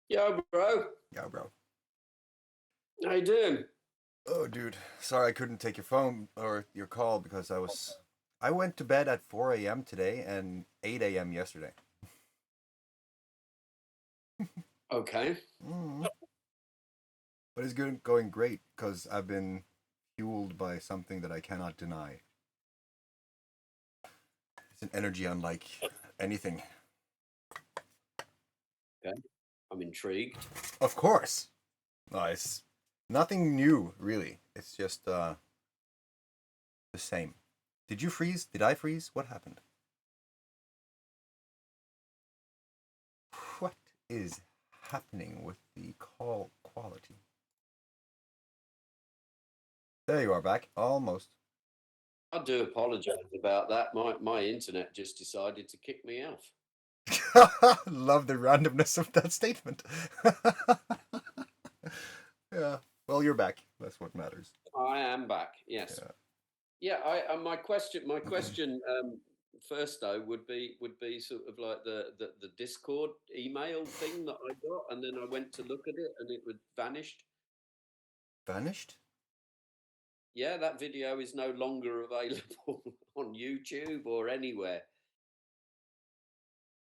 Yo, bro. Yeah, bro. How you doing? Oh, dude. Sorry I couldn't take your phone or your call because I went to bed at 4 a.m. today and 8 a.m. yesterday. Okay. But it's good going great because I've been fueled by something that I cannot deny. It's an energy unlike anything. Okay. I'm intrigued. Of course. No, it's nothing new, really. It's just the same. Did you freeze? Did I freeze? What happened? What is happening with the call quality? There you are back. Almost. I do apologise about that. My internet just decided to kick me off. Love the randomness of that statement. Yeah. Well, you're back. That's what matters. I am back. Yes. Yeah. Yeah. My question. First though would be sort of like the Discord email thing that I got, and then I went to look at it, and it would vanished. Vanished? Yeah, that video is no longer available on YouTube or anywhere.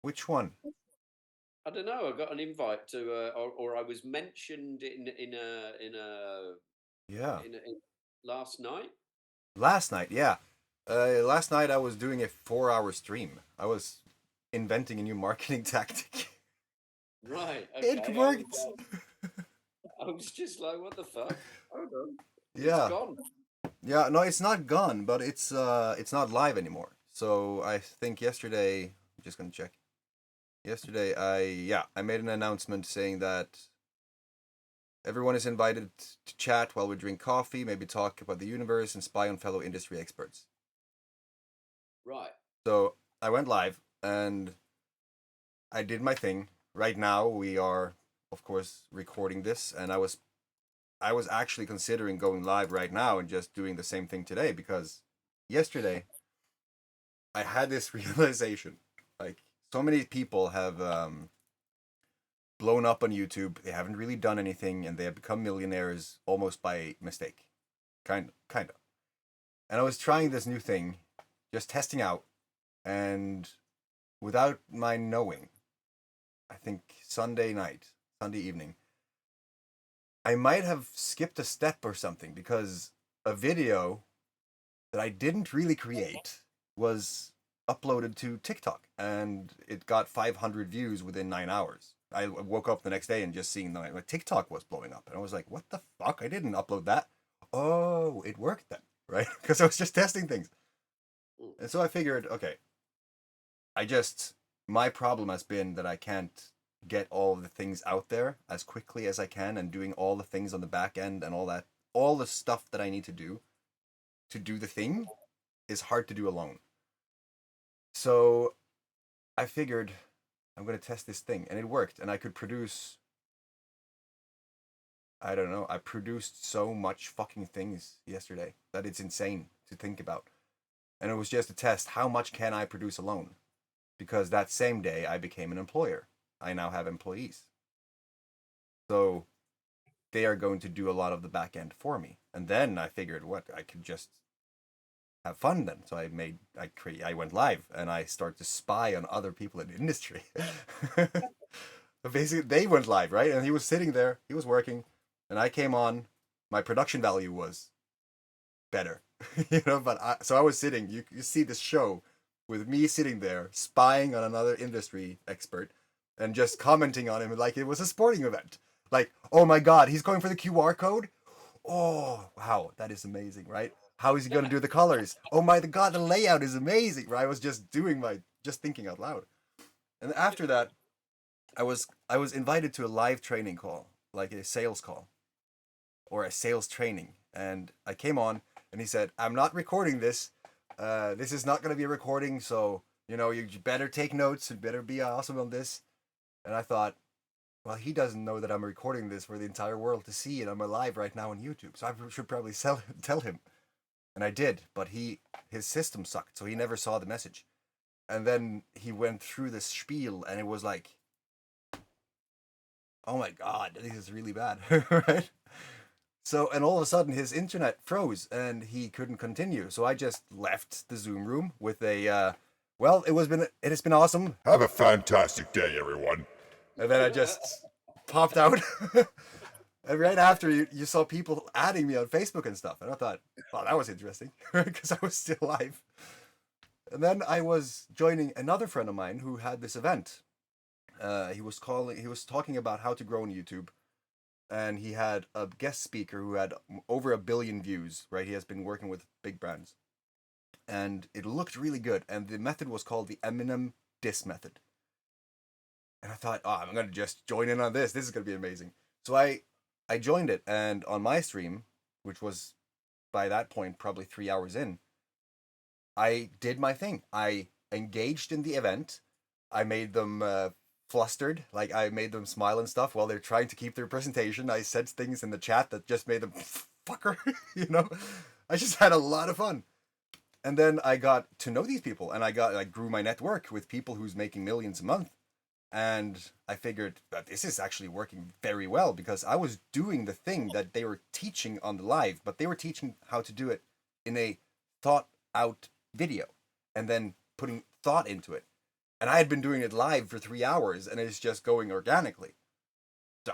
Which one? I don't know. I got an invite to, or I was mentioned Yeah. in last night. Last night, yeah. Last night I was doing a 4 hour stream. I was inventing a new marketing tactic. Right. It Okay. worked. I was just like, what the fuck? Hold on. It's Yeah. gone. Yeah, no, it's not gone, but it's not live anymore. So I think yesterday, I'm just gonna check. Yesterday I made an announcement saying that everyone is invited to chat while we drink coffee, maybe talk about the universe and spy on fellow industry experts. Right. So I went live and I did my thing. Right now we are of course recording this and I was actually considering going live right now and just doing the same thing today because yesterday I had this realization. Like so many people have blown up on YouTube. They haven't really done anything and they have become millionaires almost by mistake. Kind of. And I was trying this new thing, just testing out, and without my knowing, I think Sunday evening, I might have skipped a step or something because a video that I didn't really create was uploaded to TikTok and it got 500 views within 9 hours. I woke up the next day and just seeing my TikTok was blowing up, and I was like, "What the fuck? I didn't upload that." Oh, it worked then, right? Because I was just testing things, Mm. and so I figured, okay, I just my problem has been that I can't get all the things out there as quickly as I can, and doing all the things on the back end and all the stuff that I need to do the thing is hard to do alone. So I figured I'm going to test this thing, and it worked, and I could produce. I don't know. I produced so much fucking things yesterday that it's insane to think about. And it was just a test. How much can I produce alone? Because that same day I became an employer. I now have employees. So they are going to do a lot of the back end for me. And then I figured, what, I could just have fun then. So I went live and I started to spy on other people in the industry. Basically, they went live, right? And he was sitting there, he was working, and I came on. My production value was better, so I was sitting. You see this show with me sitting there spying on another industry expert and just commenting on him like it was a sporting event. Like, oh my god, he's going for the QR code. Oh wow, that is amazing, right? How is he going to do the colors? Oh my god, the layout is amazing, right? I was just thinking out loud. And after that, I was invited to a live training call, like a sales call or a sales training, and I came on, and he said, "I'm not recording this. This is not going to be a recording, so you better take notes and better be awesome on this." And I thought, well, he doesn't know that I'm recording this for the entire world to see, and I'm alive right now on YouTube, so I should probably tell him. And I did, but his system sucked, so he never saw the message. And then he went through this spiel, and it was like, oh my god, this is really bad, right? So, and all of a sudden his internet froze and he couldn't continue. So I just left the Zoom room with a, well, it has been awesome. Have a fantastic day, everyone. And then I just popped out. And right after you saw people adding me on Facebook and stuff. And I thought, well, that was interesting because I was still live. And then I was joining another friend of mine who had this event. He was talking about how to grow on YouTube. And he had a guest speaker who had over 1 billion views, right? He has been working with big brands. And it looked really good. And the method was called the Eminem Diss Method. And I thought, oh, I'm going to just join in on this. This is going to be amazing. So I joined it. And on my stream, which was by that point probably 3 hours in, I did my thing. I engaged in the event. I made them flustered, like I made them smile and stuff while they're trying to keep their presentation. I said things in the chat that just made them fucker, you know. I just had a lot of fun. And then I got to know these people, and I grew my network with people who's making millions a month. And I figured that this is actually working very well because I was doing the thing that they were teaching on the live, but they were teaching how to do it in a thought out video and then putting thought into it. And I had been doing it live for 3 hours, and it's just going organically. So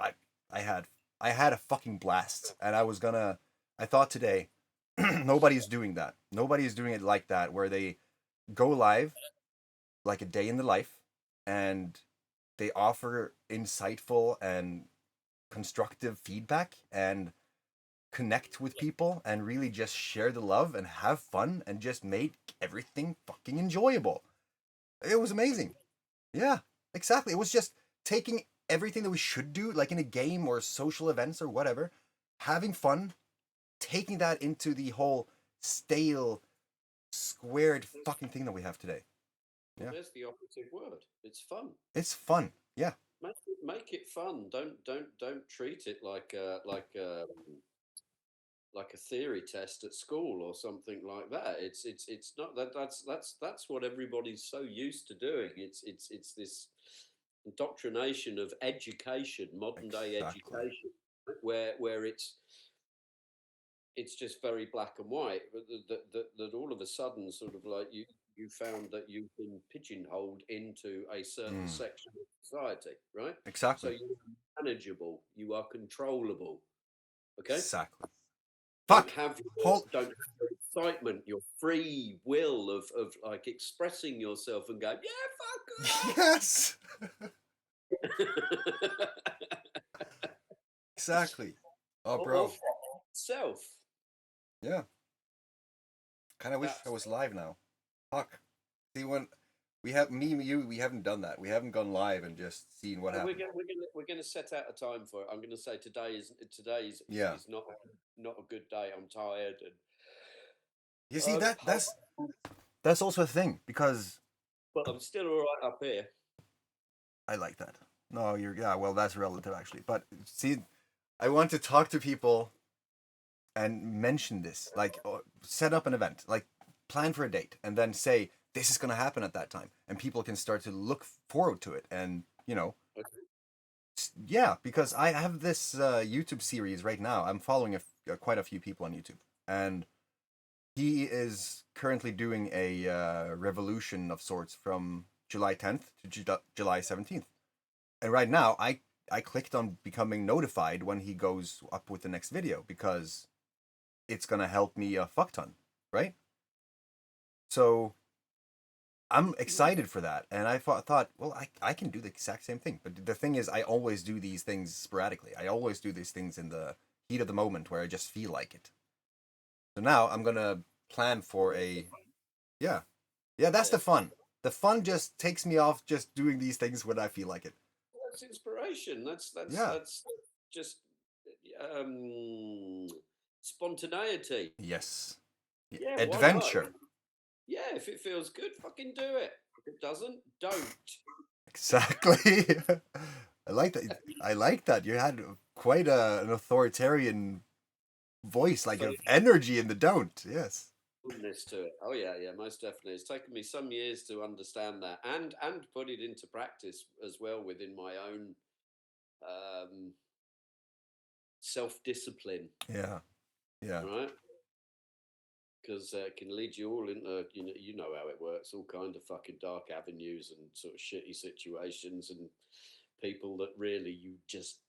I had a fucking blast, and I thought today, nobody's doing that. Nobody's doing it like that, where they go live, like a day in the life, and they offer insightful and constructive feedback and connect with people and really just share the love and have fun and just make everything fucking enjoyable. It was amazing. Yeah, exactly. It was just taking everything that we should do, like in a game or social events or whatever, having fun, taking that into the whole stale, squared fucking thing that we have today. Yeah. There's the operative word. It's fun. It's fun. Yeah. Make it fun. Don't treat it like a theory test at school or something like that. It's not that. That's what everybody's so used to doing. It's this indoctrination of education, modern day education, where it's just very black and white. That all of a sudden, sort of like you found that you've been pigeonholed into a certain section of society, right? Exactly. So you're manageable, you are controllable. Okay. Exactly. Don't have your excitement, your free will of like expressing yourself and going, yeah, fuck. Yes. Exactly. Oh, bro. Self. Yeah. Kind of wish I was live now. Fuck. See, when we have me and you, we haven't done that. We haven't gone live and just seen what happened. We're gonna set out a time for it. I'm gonna say today is not a good day. I'm tired and you see that's also a thing because. But I'm still all right up here. I like that. No, well, that's relative actually. But see, I want to talk to people and mention this, like set up an event, like plan for a date, and then say this is going to happen at that time, and people can start to look forward to it, and yeah, because I have this YouTube series right now. I'm following quite a few people on YouTube, and he is currently doing a revolution of sorts from July 10th to July 17th, and right now I clicked on becoming notified when he goes up with the next video because it's gonna help me a fuck ton, right? So I'm excited for that, and I thought, well, I can do the exact same thing. But the thing is, I always do these things sporadically. I always do these things in the heat of the moment where I just feel like it. So now I'm gonna plan for yeah, that's the fun. The fun just takes me off just doing these things when I feel like it. That's inspiration. That's just spontaneity. Yes. Yeah, adventure. Yeah, if it feels good, fucking do it. If it doesn't, don't. Exactly. I like that. I like that. You had quite an authoritarian voice, like of energy in the don't. Yes. To it. Oh yeah, most definitely. It's taken me some years to understand that and put it into practice as well within my own self-discipline. Yeah. Right. Because it can lead you all into, you know how it works, all kind of fucking dark avenues and sort of shitty situations and people that really you just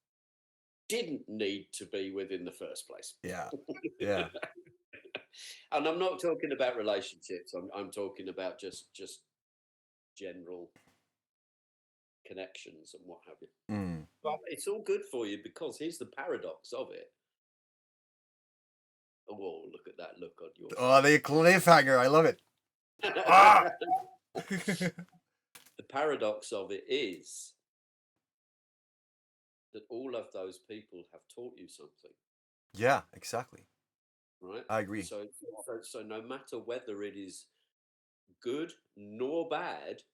didn't need to be with in the first place. Yeah. Yeah. And I'm not talking about relationships. I'm talking about just general connections and what have you. But it's all good for you because here's the paradox of it. Oh, look at that look on your face. Oh, the cliffhanger. I love it. Ah! The paradox of it is that all of those people have taught you something. Yeah, exactly. Right? I agree. So no matter whether it is good nor bad,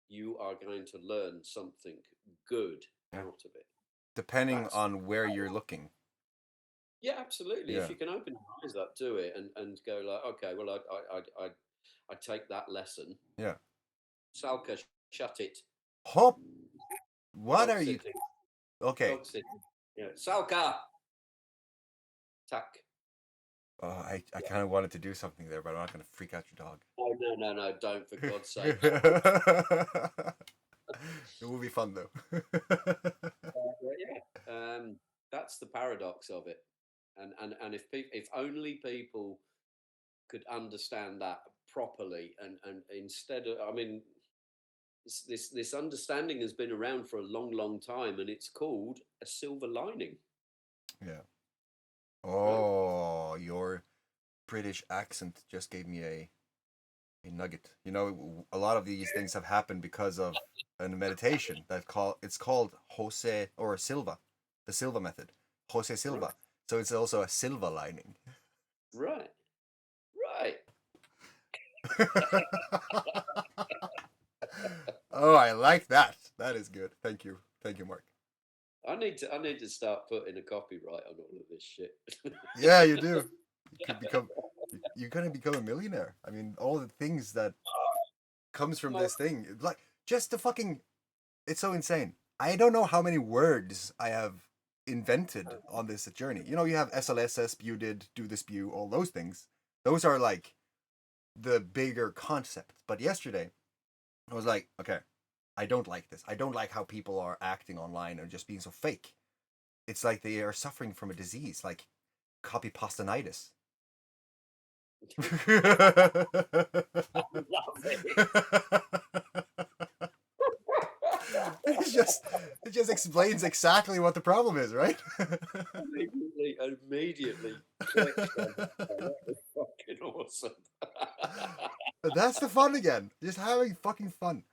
you are going to learn something good out of it. Depending on where you're looking. Yeah, absolutely. Yeah. If you can open your eyes up to it and go like, okay, well, I take that lesson. Yeah. 𝐓𝐡𝐞 𝐒𝐡𝐢𝐼𝐻. Hop. What Dog are you? sitting. Okay. Dog sitting. Yeah. 𝐓𝐡𝐞 𝐒𝐡𝐢𝐼𝐻. I kind of wanted to do something there, but I'm not going to freak out your dog. Oh, no, don't, for God's sake. It will be fun, though. Yeah. That's the paradox of it. And if only people could understand that properly and instead of, I mean, this understanding has been around for a long time and it's called a silver lining. Yeah. Oh, your British accent just gave me a nugget. You know, a lot of these things have happened because of a meditation it's called 𝐓𝐡𝐞 or Silva, the Silva method, 𝐓𝐡𝐞 𝐒𝐡𝐢𝐼. Right. So it's also a silver lining. Right. Oh, I like that. That is good. Thank you, Mark. I need to start putting a copyright on all of this shit. Yeah, you do. You're gonna become a millionaire. I mean, all the things that comes from this thing, like just the fucking, it's so insane. I don't know how many words I have invented on this journey. You know, you have SLS, did, do this, all those things. Those are like the bigger concepts. But yesterday, I was like, okay, I don't like this. I don't like how people are acting online and just being so fake. It's like they are suffering from a disease, like copy pastanitis. It just explains exactly what the problem is, right? Immediately. That was fucking awesome. That's the fun again. Just having fucking fun.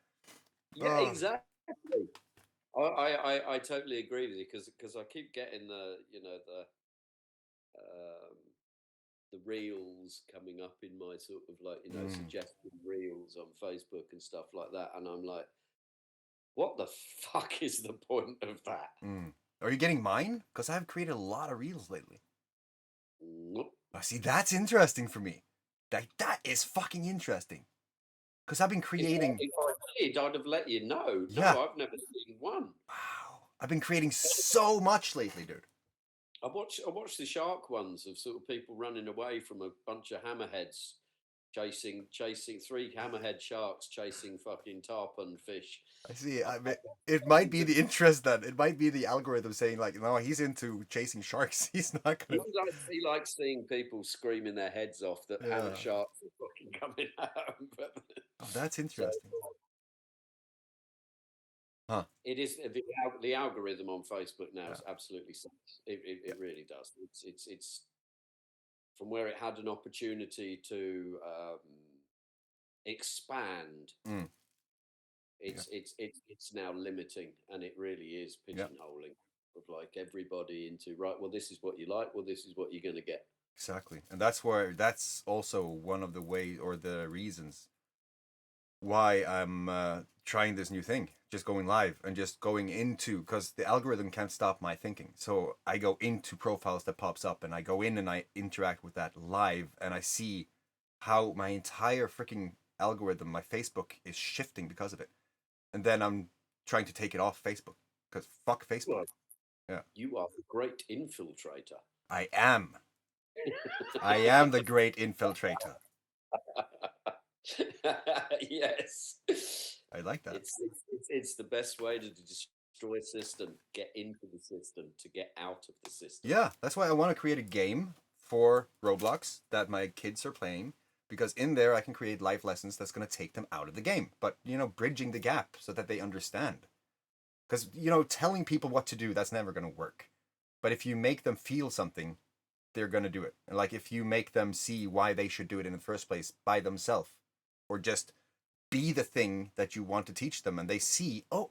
Yeah, exactly. I totally agree with you because I keep getting the reels coming up in my sort of like suggested reels on Facebook and stuff like that, and I'm like, what the fuck is the point of that? Are you getting mine? Because I've created a lot of reels lately. Nope. See, that's interesting for me. That is fucking interesting. Because I've been creating. If I did, I'd have let you know. Yeah. No, I've never seen one. Wow. I've been creating so much lately, dude. I watched the shark ones of sort of people running away from a bunch of hammerheads, chasing 3 hammerhead sharks chasing fucking tarpon fish. I see. I mean, it might be the interest then. It might be the algorithm saying like, no, he's into chasing sharks. He's not gonna. He likes seeing people screaming their heads off that hammer sharks are fucking coming out. Oh, that's interesting. Huh. It is the algorithm on Facebook now is absolutely sense. It really does. It's from where it had an opportunity to expand. It's now limiting, and it really is pigeonholing of like everybody into right. Well, this is what you like. Well, this is what you're going to get. Exactly, and that's also one of the ways or the reasons why I'm trying this new thing, just going live and just going into, because the algorithm can't stop my thinking. So I go into profiles that pops up and I go in and I interact with that live and I see how my entire freaking algorithm, my Facebook is shifting because of it. And then I'm trying to take it off Facebook. because fuck Facebook. Well, Yeah. You are the great infiltrator. I am. I am the great infiltrator. Yes. I like that. It's the best way to destroy a system, get into the system, to get out of the system. Yeah, that's why I want to create a game for Roblox that my kids are playing, because in there I can create life lessons that's going to take them out of the game, but bridging the gap so that they understand. Because telling people what to do, that's never going to work. But if you make them feel something, they're going to do it. And like if you make them see why they should do it in the first place by themselves, or just be the thing that you want to teach them, and they see, oh,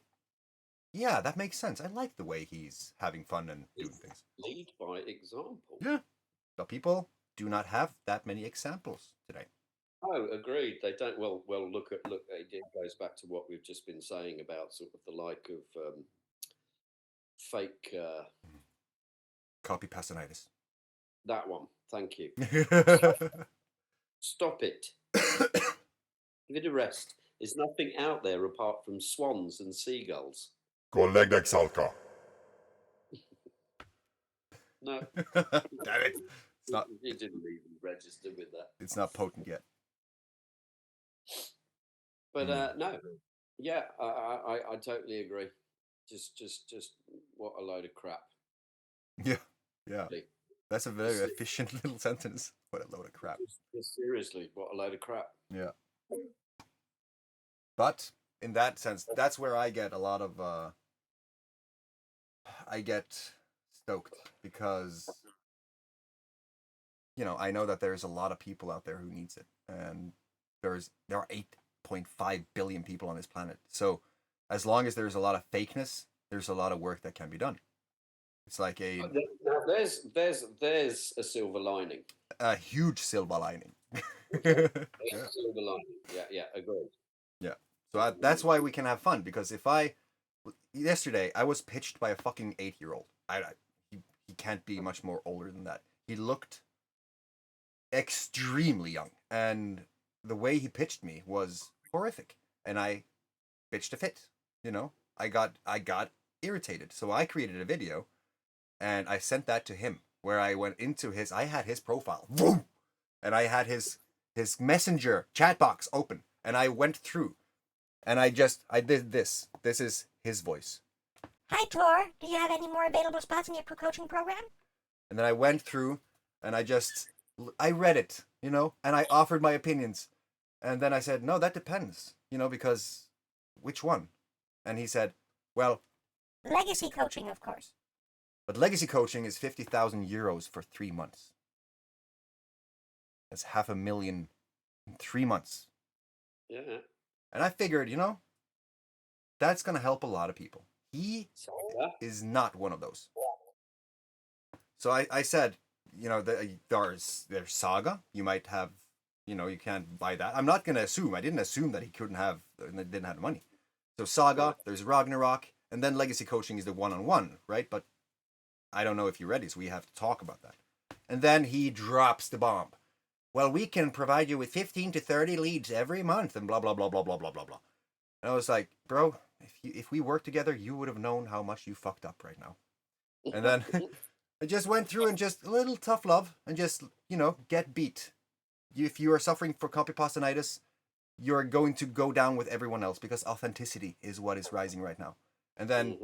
yeah, that makes sense. I like the way he's having fun and doing things. Lead by example. Yeah. But people do not have that many examples today. Oh, agreed. They don't. Well. Look. It goes back to what we've just been saying about sort of the like of fake. Copy pastinitis. That one. Thank you. Stop it. Give it a rest. There's nothing out there apart from swans and seagulls. 𝐒𝐞 No. Damn it. It's not. You didn't even register with that. It's not potent yet. But no. Yeah, I totally agree. Just what a load of crap. Yeah. Yeah. That's a very efficient little sentence. What a load of crap. Just seriously, what a load of crap. Yeah. But in that sense, that's where I get a lot of I get stoked, because I know that there's a lot of people out there who needs it, and there are 8.5 billion people on this planet. So as long as there's a lot of fakeness, there's a lot of work that can be done. It's like now there's a silver lining. A huge silver lining. Yeah. Silver lining. Yeah, agreed. Yeah. So that's why we can have fun, because yesterday I was pitched by a fucking 8-year-old. He can't be much more older than that. He looked extremely young, and the way he pitched me was horrific, and I pitched a fit. I got irritated, so I created a video, and I sent that to him, where I went into I had his profile, boom, and I had his messenger chat box open, and I went through, and I did this. This is his voice. Hi, Tor. Do you have any more available spots in your coaching program? And then I went through, and I read it, and I offered my opinions. And then I said, no, that depends, because which one? And he said, well, legacy coaching, of course. But legacy coaching is 50,000 euros for 3 months. That's 500,000 in 3 months. Yeah. And I figured, that's going to help a lot of people. He is not one of those. So I said, there's SAGA. You might have, you can't buy that. I'm not going to assume. I didn't assume that he didn't have the money. So SAGA, there's Ragnarok, and then legacy coaching is the one-on-one, right? But I don't know if you're ready, so we have to talk about that. And then he drops the bomb. Well, we can provide you with 15 to 30 leads every month, and blah, blah, blah, blah, blah, blah, blah, blah. And I was like, bro, if we worked together, you would have known how much you fucked up right now. And then I just went through and just a little tough love, and just, get beat. If you are suffering from copy pastinitis, you're going to go down with everyone else, because authenticity is what is rising right now. And then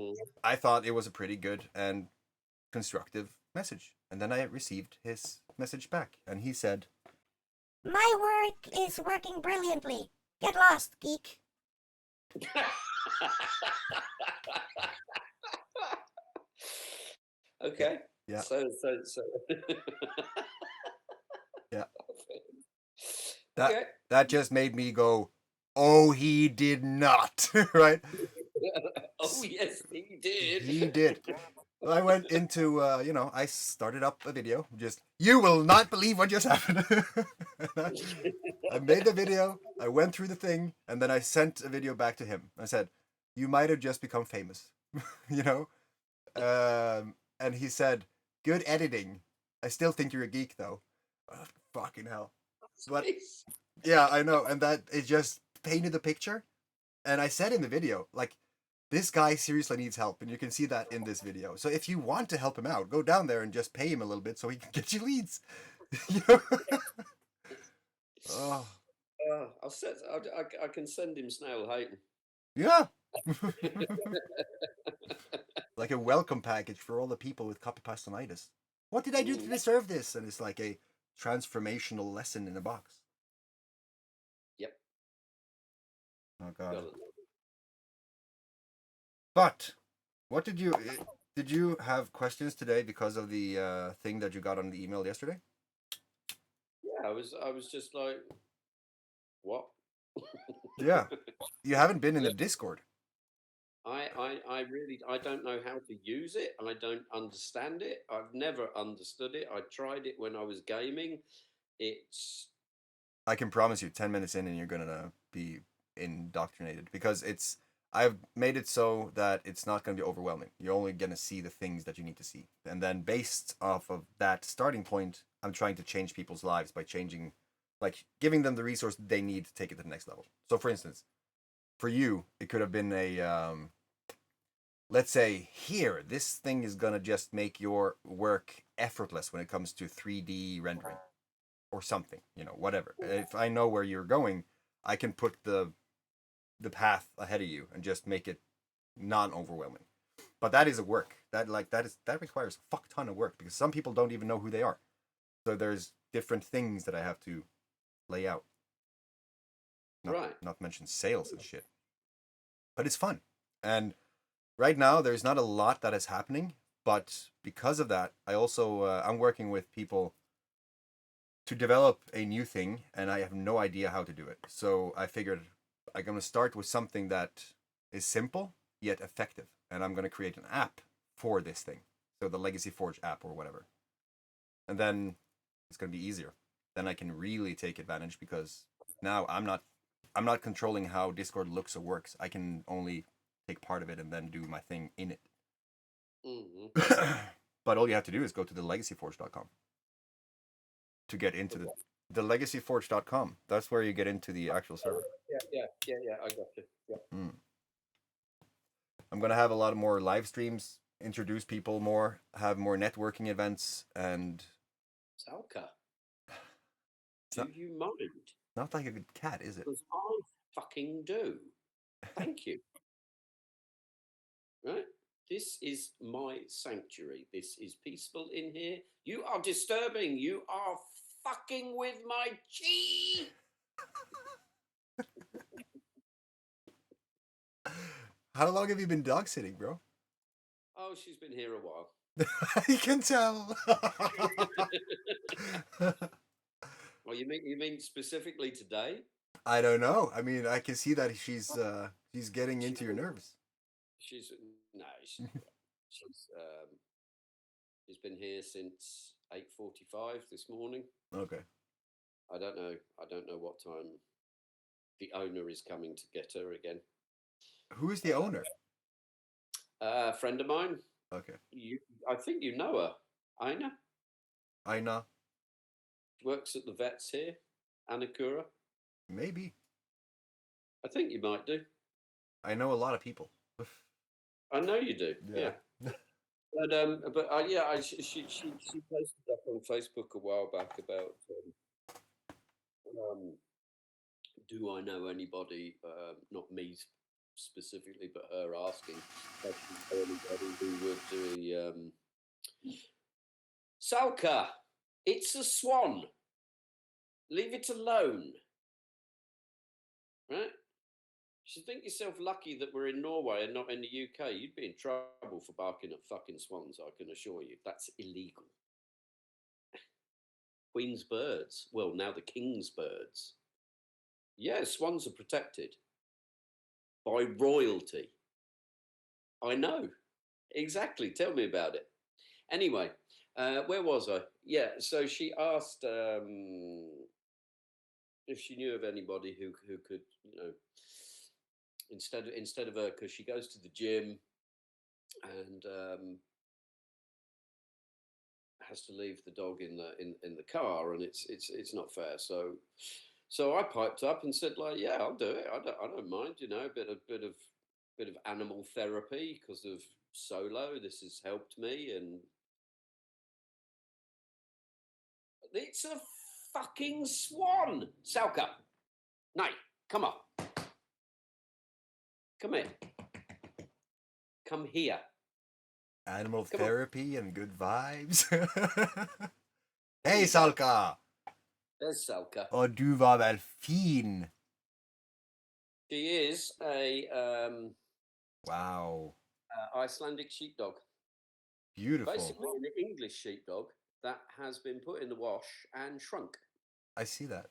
I thought it was a pretty good and constructive message. And then I received his message back, and he said, my work is working brilliantly. Get lost, geek. Okay. Yeah. So. Yeah. Okay. That just made me go, oh, he did not, right? Oh, yes, he did. He did. I went into, I started up a video. Just, you will not believe what just happened. I made the video. I went through the thing, and then I sent a video back to him. I said, you might have just become famous, And he said, good editing. I still think you're a geek, though. Oh, fucking hell. But yeah, I know. And that it just painted the picture. And I said in the video, like, this guy seriously needs help, and you can see that in this video. So if you want to help him out, go down there and just pay him a little bit so he can get you leads. You know? Oh, I can send him snail hating. yeah. Like a welcome package for all the people with copypastonitis. What did I do to deserve this? And it's like a transformational lesson in a box. Yep. Oh god. But what did you have questions today because of the thing that you got on the email yesterday? Yeah, I was just like, what? Yeah. You haven't been in the Discord. I really don't know how to use it. I don't understand it. I've never understood it. I tried it when I was gaming. I can promise you 10 minutes in and you're gonna be indoctrinated, because I've made it so that it's not gonna be overwhelming. You're only gonna see the things that you need to see. And then based off of that starting point, I'm trying to change people's lives by giving them the resource they need to take it to the next level. So for instance, for you, it could have been a let's say, here, this thing is gonna just make your work effortless when it comes to 3D rendering or something, whatever. If I know where you're going, I can put the path ahead of you and just make it non-overwhelming. But that is a work. That requires a fuck ton of work, because some people don't even know who they are. So there's different things that I have to lay out. Not mention sales and shit. But it's fun. And right now, there's not a lot that is happening, but because of that, I also I'm working with people to develop a new thing, and I have no idea how to do it. So I figured I'm going to start with something that is simple yet effective, and I'm going to create an app for this thing. So the Legacy Forge app or whatever. And then it's going to be easier. Then I can really take advantage, because now I'm not controlling how Discord looks or works. I can only take part of it and then do my thing in it. But all you have to do is go to thelegacyforge.com to get into the legacyforge.com. That's where you get into the actual server. Yeah, I got you. Yeah. I'm going to have a lot more live streams, introduce people more, have more networking events, and 𝐓𝐿𝐶, do you mind? Not like a good cat, is it? Because I fucking do. Thank you. Right? This is my sanctuary. This is peaceful in here. You are disturbing. You are fucking with my chi. How long have you been dog sitting, bro? Oh, she's been here a while. I can tell. Well, you mean specifically today? I don't know. I mean, I can see that she's getting into your nerves. She's been here since 8:45 this morning. Okay. I don't know what time the owner is coming to get her again. Who is the owner? A friend of mine. Okay. I think you know her, Aina. Aina. Works at the vets here, Anakura. Maybe. I think you might do. I know a lot of people. I know you do. Yeah. But yeah, she posted up on Facebook a while back about do I know anybody, not me specifically, but her asking anybody who would do 𝐓𝐿𝐶, it's a swan. Leave it alone. Right? You should think yourself lucky that we're in Norway and not in the UK. You'd be in trouble for barking at fucking swans, I can assure you. That's illegal. Queen's birds. Well, now the king's birds. Yeah, swans are protected by royalty. I know. Exactly. Tell me about it. Anyway, where was I? Yeah, so she asked if she knew of anybody who could, instead of her, because she goes to the gym and has to leave the dog in the car, and it's not fair. So I piped up and said, like, yeah, I'll do it. I don't mind, a bit of bit of animal therapy because of solo. This has helped me, and it's a fucking swan, 𝐓𝐿𝐶𝐞. Nay, come on, come here, come here. Animal Come on. therapy and good vibes. Hej 𝐓𝐿𝐶𝐞! There's 𝐓𝐿𝐶𝐞. Och du var väl fin? She is a Wow. Icelandic sheepdog. Beautiful. Basically, an English sheepdog that has been put in the wash and shrunk. I see that.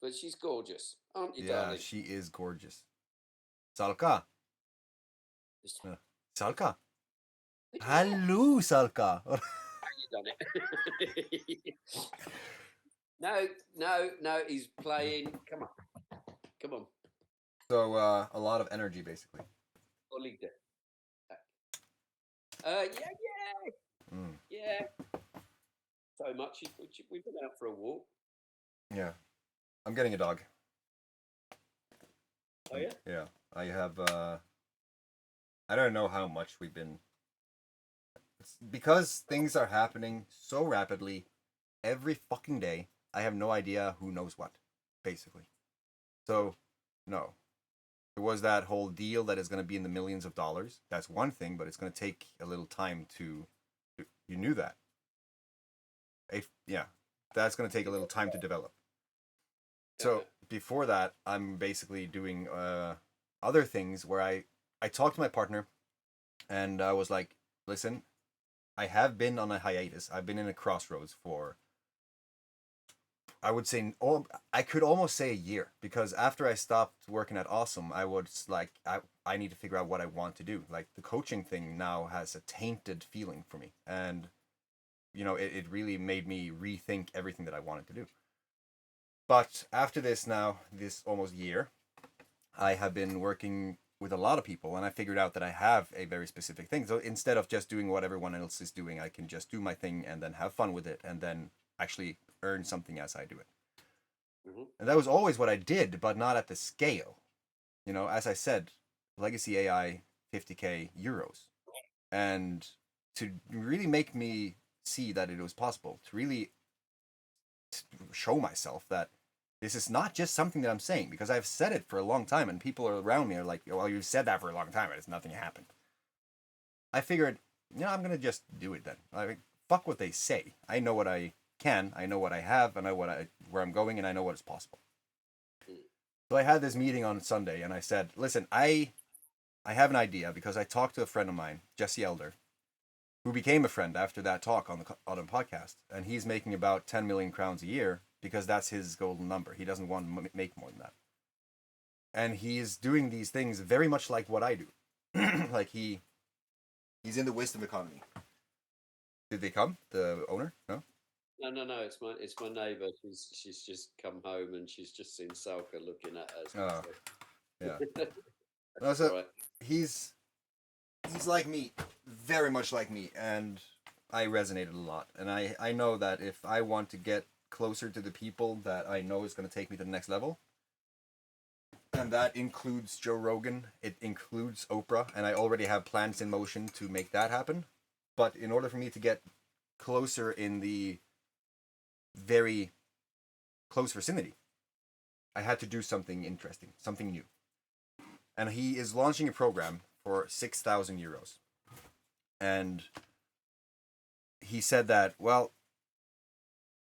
But she's gorgeous, aren't you, Yeah, darling? she is gorgeous. 𝐓𝐿𝐶𝐞. 𝐓𝐿𝐶𝐞. Hello, 𝐓𝐿𝐶𝐞. You done it. No, he's playing. Come on. So, a lot of energy, basically. Yeah. So much. We've been out for a walk. Yeah. I'm getting a dog. Oh, yeah? Yeah. I have, I don't know how much we've been... It's because things are happening so rapidly every fucking day. I have no idea who knows what, basically. So, no. There was that whole deal that is going to be in the millions of dollars. That's one thing, but it's going to take a little time to... You knew that. Yeah. That's going to take a little time to develop. So, before that, I'm basically doing other things where I talked to my partner and I was like, listen, I have been on a hiatus. I've been in a crossroads for, I would say, I could almost say a year, because after I stopped working at Awesome, I was like, I need to figure out what I want to do. Like, the coaching thing now has a tainted feeling for me. And, you know, it really made me rethink everything that I wanted to do. But after this now, this almost year, I have been working with a lot of people, and I figured out that I have a very specific thing. So instead of just doing what everyone else is doing, I can just do my thing and then have fun with it and then actually earn something as I do it. Mm-hmm. And that was always what I did, but not at the scale. You know, as I said, Legacy AI, 𝐓𝐡𝐞 𝐒𝐟𝐭. And to really make me see that it was possible, to really show myself that this is not just something that I'm saying, because I've said it for a long time and people around me are like, well, you've said that for a long time and it's nothing happened. I figured, you know, I'm going to just do it then. Like, fuck what they say. I know what I can, I know what I have, I know where I'm going, and I know what is possible. So I had this meeting on Sunday and I said, listen, I have an idea, because I talked to a friend of mine, Jesse Elder, who became a friend after that talk on the podcast, and he's making about 10 million crowns a year, because that's his golden number. He doesn't want to make more than that. And he is doing these things very much like what I do. Like he's in the wisdom economy. Did they come? The owner? No? No. It's my neighbour. She's just come home and she's just seen 𝐓𝐿𝐶𝐞 looking at us. Oh, yeah. No, so right. He's like me, very much like me, and I resonated a lot. And I know that if I want to get closer to the people that I know is going to take me to the next level, and that includes Joe Rogan, it includes Oprah, and I already have plans in motion to make that happen. But in order for me to get closer in the very close vicinity, I had to do something interesting, something new. And he is launching a program for 6,000 euros. And he said that, well,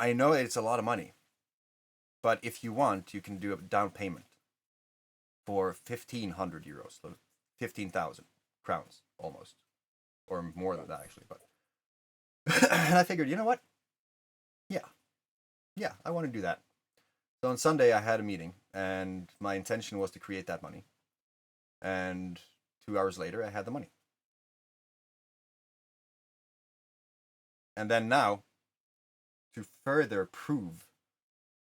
I know it's a lot of money, but if you want, you can do a down payment for 1,500 euros, so 15,000 crowns almost, or more than that actually. But and I figured, you know what? Yeah, I want to do that. So on Sunday I had a meeting, and my intention was to create that money. And 2 hours later, I had the money. And then now, to further prove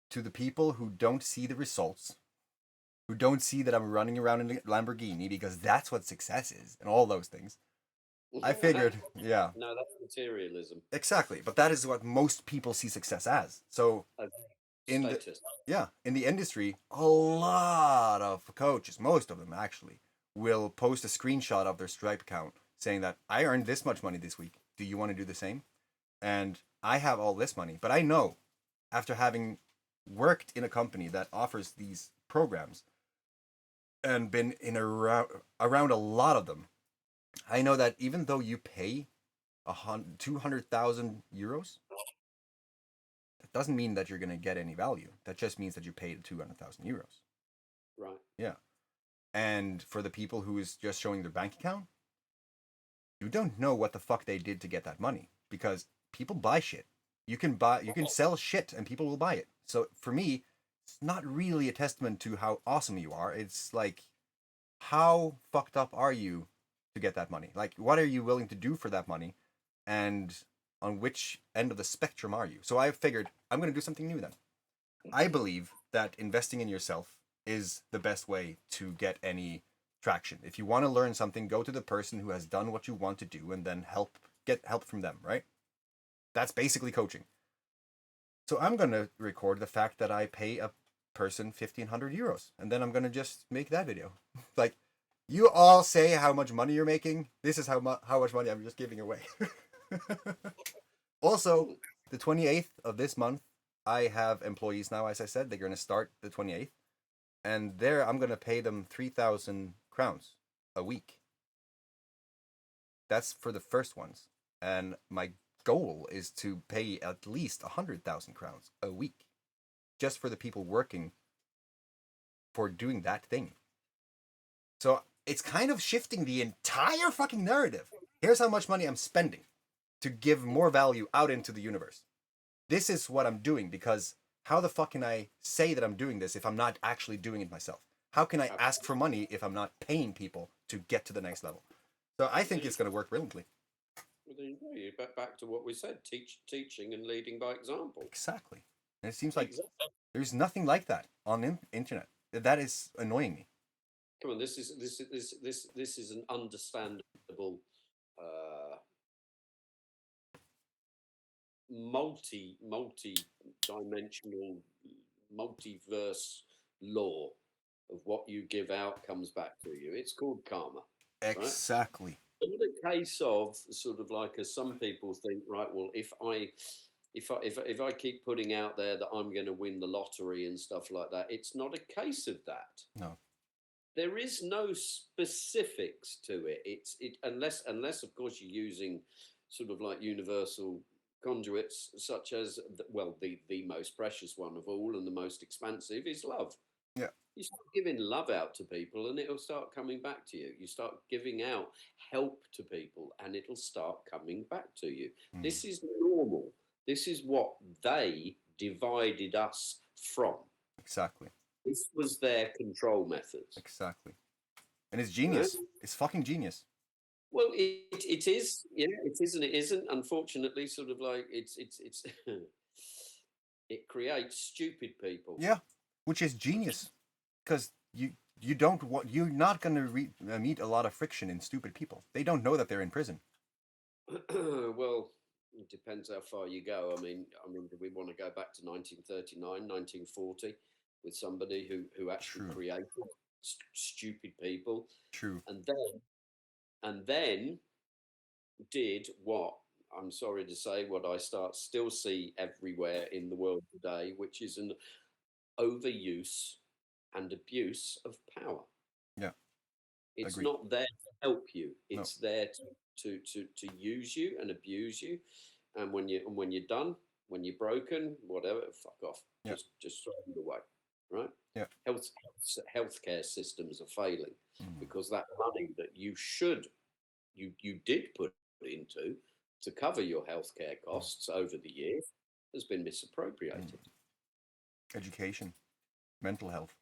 to the people who don't see the results, who don't see that I'm running around in a Lamborghini, because that's what success is, and all those things, I figured, yeah. No, that's materialism. Exactly, but that is what most people see success as. So in status. in the industry, a lot of coaches, most of them actually, will post a screenshot of their Stripe account saying that I earned this much money this week. Do you want to do the same? And I have all this money, but I know after having worked in a company that offers these programs and been in around a lot of them, I know that even though you pay 200,000 euros, that doesn't mean that you're going to get any value. That just means that you paid 200,000 euros. Right. Yeah. And for the people who is just showing their bank account, you don't know what the fuck they did to get that money, because people buy shit. You can sell shit and people will buy it. So for me, it's not really a testament to how awesome you are. It's like, how fucked up are you to get that money? Like, what are you willing to do for that money? And on which end of the spectrum are you? So I figured I'm going to do something new then. I believe that investing in yourself is the best way to get any traction. If you want to learn something, go to the person who has done what you want to do and then get help from them, right? That's basically coaching. So I'm going to record the fact that I pay a person 1,500 euros, and then I'm going to just make that video. Like, you all say how much money you're making. This is how much money I'm just giving away. Also, the 28th of this month, I have employees now, as I said. They're going to start the 28th. And there, I'm going to pay them 3,000 crowns a week. That's for the first ones. And my goal is to pay at least 100,000 crowns a week, just for the people working for doing that thing. So it's kind of shifting the entire fucking narrative. Here's how much money I'm spending to give more value out into the universe. This is what I'm doing, because how the fuck can I say that I'm doing this if I'm not actually doing it myself? How can I ask for money if I'm not paying people to get to the next level? So I think it's going to work brilliantly. Well, there you go. You're back to what we said: teaching and leading by example. Exactly. And it seems like there's nothing like that on the internet. That is annoying me. Come on, this is an understandable, multi-dimensional, multiverse law of what you give out comes back to you. It's called karma. Exactly. Right? Not a case of sort of like, as some people think, right? Well, if I keep putting out there that I'm going to win the lottery and stuff like that, it's not a case of that. No. There is no specifics to it. Unless of course you're using sort of like universal conduits, such as the most precious one of all and the most expansive is love. Yeah. You start giving love out to people and it'll start coming back to you. You start giving out help to people and it'll start coming back to you. This is normal. This is what they divided us from. Exactly. This was their control methods. Exactly. And it's genius. Right? It's fucking genius. Well, it is. Yeah, it is and it isn't. Unfortunately, sort of like it's it creates stupid people. Yeah, which is genius, because you're not going to meet a lot of friction in stupid people. They don't know that they're in prison. Well, it depends how far you go. I mean, do we want to go back to 1939, 1940 with somebody who actually created stupid people? True. And then did what, I'm sorry to say, what I still see everywhere in the world today, which is an overuse and abuse of power. Yeah. It's Agreed. not there to help you. It's there to use you and abuse you. And when you're done, when you're broken, whatever, fuck off. Yeah. Just throw it away. Right? Yeah. Healthcare systems are failing because that money that you did put into to cover your healthcare costs over the years has been misappropriated. Education, mental health.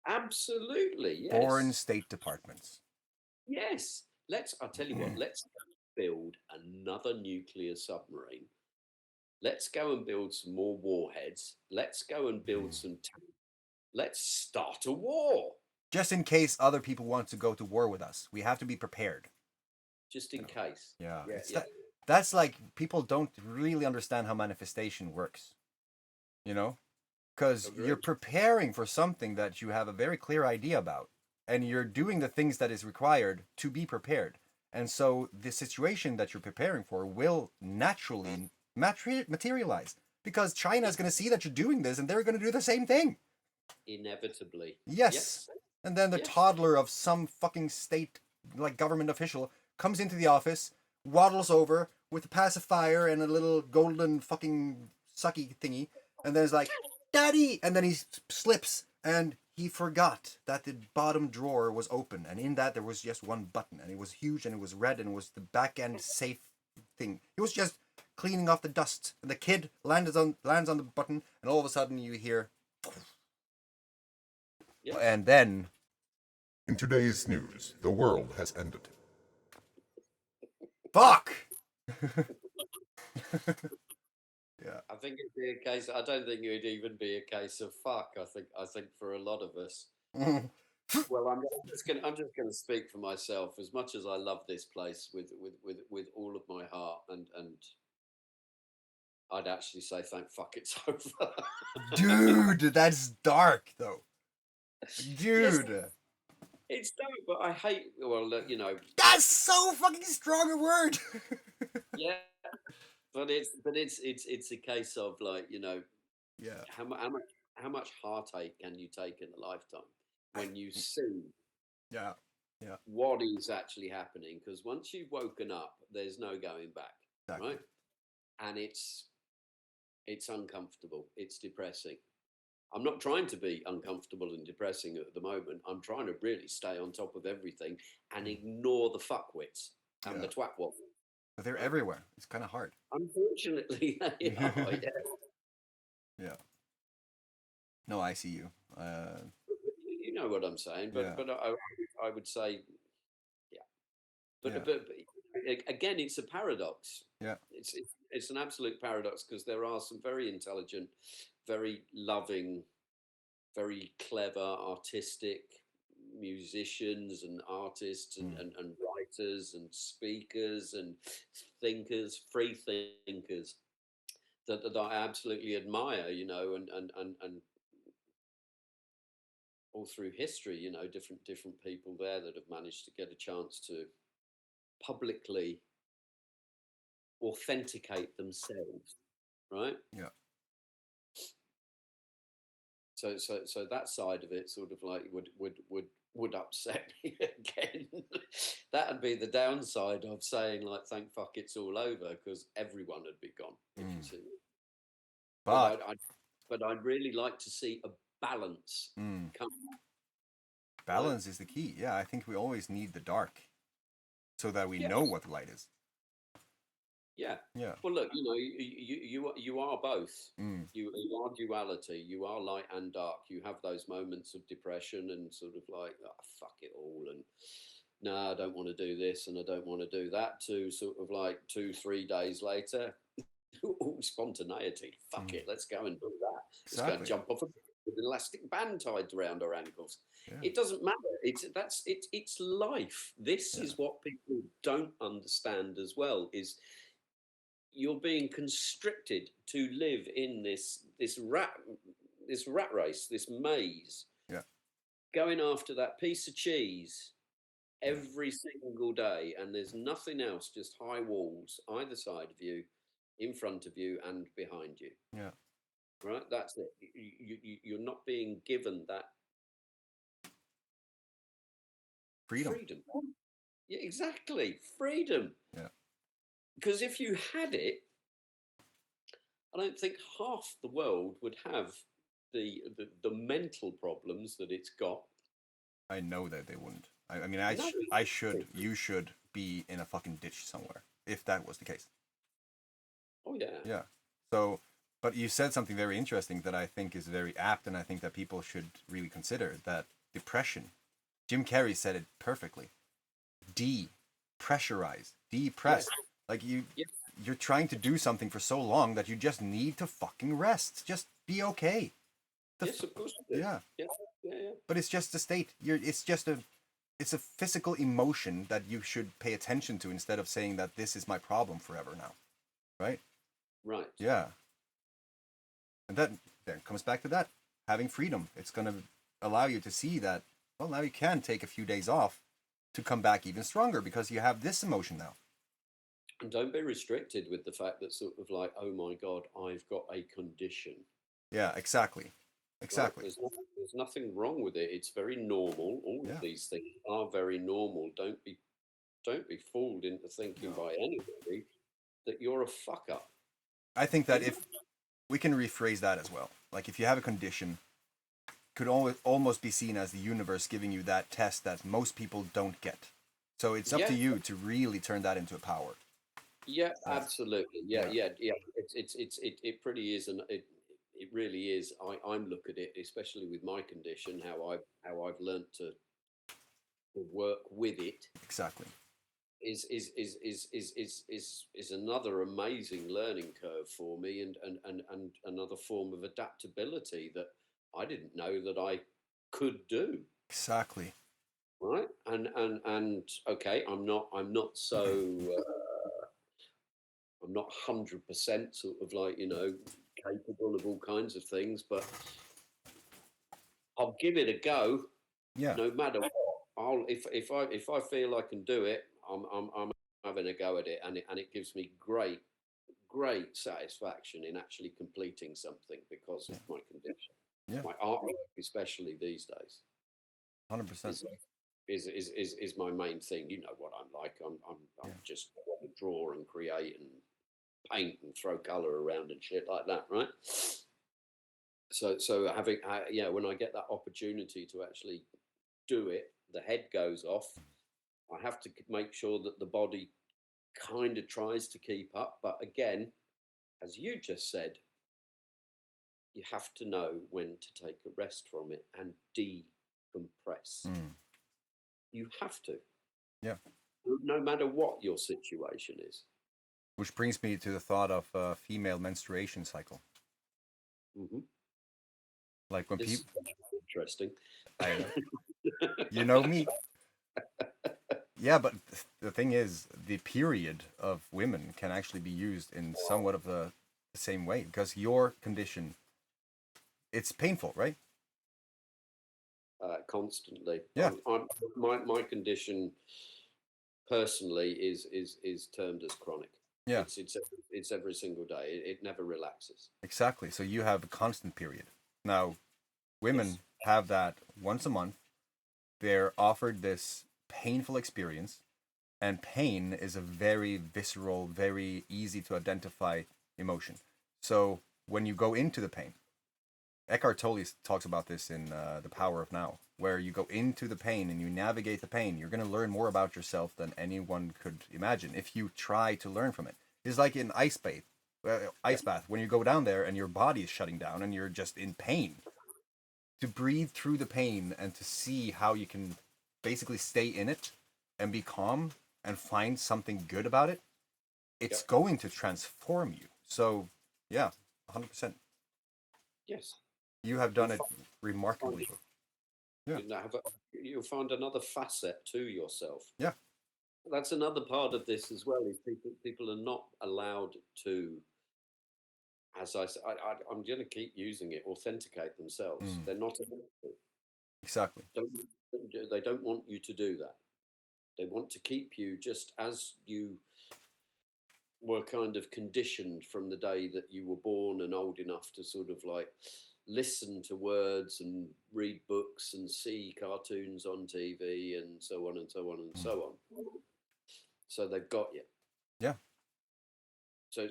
Absolutely, yes. Foreign state departments. Yes. I'll tell you what, let's build another nuclear submarine. Let's go and build some more warheads. Let's go and build some tanks. Let's start a war. Just in case other people want to go to war with us. We have to be prepared. Just in case. Yeah. That's like, people don't really understand how manifestation works. You know? because Agreed. you're preparing for something that you have a very clear idea about, and you're doing the things that is required to be prepared. And so the situation that you're preparing for will naturally materialize, because China is going to see that you're doing this, and they're going to do the same thing. Inevitably. Yes. And then the Yes. toddler of some fucking state, like government official, comes into the office, waddles over with a pacifier and a little golden fucking sucky thingy, and then is like, "Daddy!" And then he slips, and he forgot that the bottom drawer was open, and in that there was just one button, and it was huge, and it was red, and it was the back end safe thing. He was just cleaning off the dust, and the kid lands on the button, and all of a sudden you hear, Yeah. and then In today's news, the world has ended. fuck. I think it'd be a case. I don't think it would even be a case of fuck. I think for a lot of us. Well, I'm just gonna speak for myself. As much as I love this place with all of my heart, and I'd actually say thank fuck it's over. Dude, that's dark though. Yes, Dude, it's dark, but I hate. Well, that's so fucking strong a word. yeah. But it's a case of like Yeah. how much heartache can you take in a lifetime when you see Yeah. what is actually happening? Because once you've woken up, there's no going back, Exactly. right? And it's uncomfortable. It's depressing. I'm not trying to be uncomfortable and depressing at the moment. I'm trying to really stay on top of everything and ignore the fuckwits and the twatwat. But they're everywhere. It's kind of hard. Unfortunately, they are. Yeah. Yeah. No, I see you. You know what I'm saying, but Yeah. but I would say, yeah. But Yeah. but again, it's a paradox. Yeah. It's an absolute paradox, because there are some very intelligent, very loving, very clever, artistic musicians and artists and writers and speakers and thinkers, free thinkers that I absolutely admire, and all through history, different people there that have managed to get a chance to publicly authenticate themselves, right? Yeah. So that side of it sort of like would upset me again. That'd be the downside of saying like thank fuck it's all over, because everyone would be gone, if you see me. But But I'd really like to see a balance come. balance is the key. Yeah, I think we always need the dark so that we know what the light is. Yeah. Yeah. Well, look, you are both. You are duality. You are light and dark. You have those moments of depression and sort of like, oh, fuck it all, and no, I don't want to do this and I don't want to do that. To sort of like 2-3 days later, spontaneity. Fuck it, let's go and do that. Let's go and jump off with an elastic band tied around our ankles. Yeah. It doesn't matter. It's life. This is what people don't understand as well. Is you're being constricted to live in this rat race, this maze. Yeah. Going after that piece of cheese every single day, and there's nothing else, just high walls either side of you, in front of you and behind you. Yeah. Right? That's it. You're not being given that freedom. Yeah, exactly. Freedom. Yeah. Because if you had it, I don't think half the world would have the mental problems that it's got. I know that they wouldn't. I mean, you should be in a fucking ditch somewhere if that was the case. Oh yeah. Yeah. So, but you said something very interesting that I think is very apt, and I think that people should really consider, that depression. Jim Carrey said it perfectly. Depressurize, depressed. Yes. Like you're trying to do something for so long that you just need to fucking rest. Just be okay. Yes, of course. Yeah. Yeah. But it's just a state. It's a physical emotion that you should pay attention to, instead of saying that this is my problem forever now. Right? Right. Yeah. And then it comes back to that. Having freedom. It's going to allow you to see that, well, now you can take a few days off to come back even stronger because you have this emotion now. And don't be restricted with the fact that sort of like, oh my God, I've got a condition. Yeah, exactly. Exactly. Right? There's nothing wrong with it. It's very normal. All of these things are very normal. Don't be fooled into thinking by anybody that you're a fuck up. I think that if we can rephrase that as well, like if you have a condition, could almost be seen as the universe giving you that test that most people don't get. So it's up to you to really turn that into a power. Yeah, absolutely. Yeah. It pretty is, and it really is. I'm look at it, especially with my condition, how I've learned to work with it. Exactly. Is another amazing learning curve for me, and another form of adaptability that I didn't know that I could do. Exactly. Right. And okay, I'm not so I'm not 100% sort of like, capable of all kinds of things, but I'll give it a go. Yeah. No matter what. If I feel I can do it, I'm having a go at it, and it gives me great satisfaction in actually completing something because of my condition. Yeah. My artwork, especially these days, 100%. is my main thing. You know what I'm like. I'm just want to draw and create and paint and throw color around and shit like that, right? So having when I get that opportunity to actually do it, the head goes off. I have to make sure that the body kind of tries to keep up, but again, as you just said, you have to know when to take a rest from it and decompress. You have to. Yeah. No matter what your situation is. Which brings me to the thought of female menstruation cycle. Mm-hmm. Like when people... Interesting. I know. You know me. Yeah, but the thing is, the period of women can actually be used in somewhat of the same way, because your condition, it's painful, right? Constantly. Yeah. My condition personally is termed as chronic. Yeah. It's every single day. It never relaxes. Exactly. So you have a constant period. Now, women have that once a month. They're offered this painful experience, and pain is a very visceral, very easy to identify emotion. So when you go into the pain, Eckhart Tolle talks about this in The Power of Now, where you go into the pain and you navigate the pain. You're going to learn more about yourself than anyone could imagine if you try to learn from it. It's like an ice bath, when you go down there and your body is shutting down and you're just in pain. To breathe through the pain and to see how you can basically stay in it and be calm and find something good about it, it's going to transform you. So, yeah, 100%. Yes. You have done it remarkably. Yeah. You'll find another facet to yourself. Yeah. That's another part of this as well, is people are not allowed to, as I said, I'm going to keep using it, authenticate themselves. They're not allowed to. Exactly. They don't want you to do that. They want to keep you just as you were kind of conditioned from the day that you were born and old enough to sort of like listen to words and read books and see cartoons on TV and so on and so on and so on. So they've got you. Yeah. So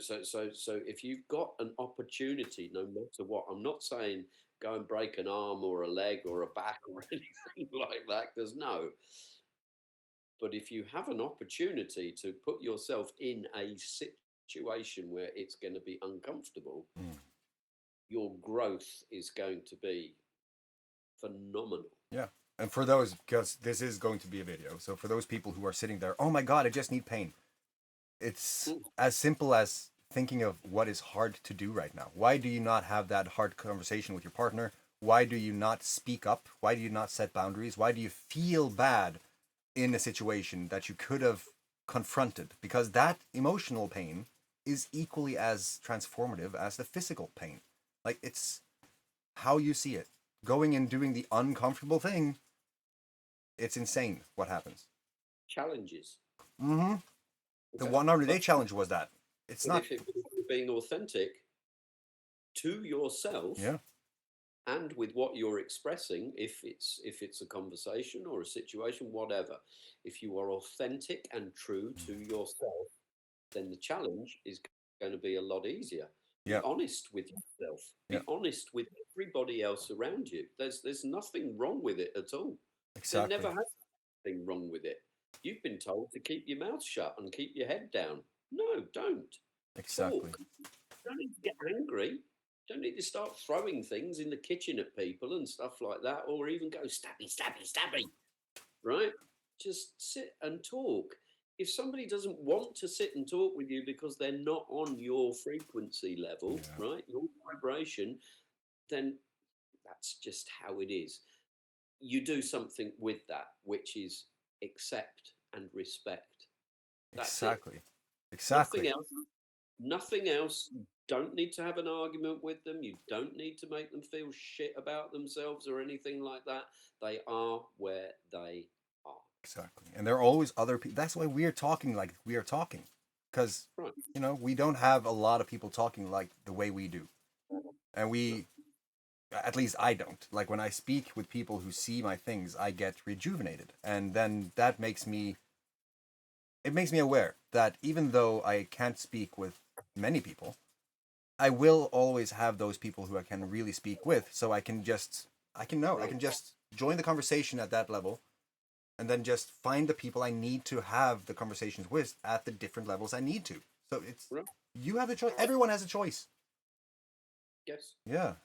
if you've got an opportunity, no matter what, I'm not saying go and break an arm or a leg or a back or anything like that, because no. But if you have an opportunity to put yourself in a situation where it's going to be uncomfortable, your growth is going to be phenomenal. Yeah. And for those, because this is going to be a video, so for those people who are sitting there, oh my God, I just need pain. It's as simple as thinking of what is hard to do right now. Why do you not have that hard conversation with your partner? Why do you not speak up? Why do you not set boundaries? Why do you feel bad in a situation that you could have confronted? Because that emotional pain is equally as transformative as the physical pain. Like, it's how you see it. Going and doing the uncomfortable thing, it's insane what happens. Challenges. Mm-hmm. The Okay. 100-day challenge was that. It's But not. if you're being authentic to yourself, Yeah. and with what you're expressing, if it's a conversation or a situation, whatever, if you are authentic and true to yourself, then the challenge is going to be a lot easier. Be Yeah. honest with yourself. Be Yeah. honest with everybody else around you. There's nothing wrong with it at all. Exactly. There never has been anything wrong with it. You've been told to keep your mouth shut and keep your head down. No, don't. Exactly. Talk. Don't need to get angry. Don't need to start throwing things in the kitchen at people and stuff like that, or even go stabby, stabby, stabby. Right? Just sit and talk. If somebody doesn't want to sit and talk with you because they're not on your frequency level, right, your vibration, then that's just how it is. You do something with that, which is accept and respect. That's Exactly. it. Exactly. Nothing else. Nothing else. You don't need to have an argument with them. You don't need to make them feel shit about themselves or anything like that. They are where they are. Exactly. And there are always other people. That's why we're talking like we are talking. Because, Right. you know, we don't have a lot of people talking like the way we do. And at least I don't. Like when I speak with people who see my things, I get rejuvenated. And then that makes me aware that even though I can't speak with many people, I will always have those people who I can really speak with. So I can just join the conversation at that level and then just find the people I need to have the conversations with at the different levels I need to. So it's, you have a choice. Everyone has a choice. Yes. Yeah.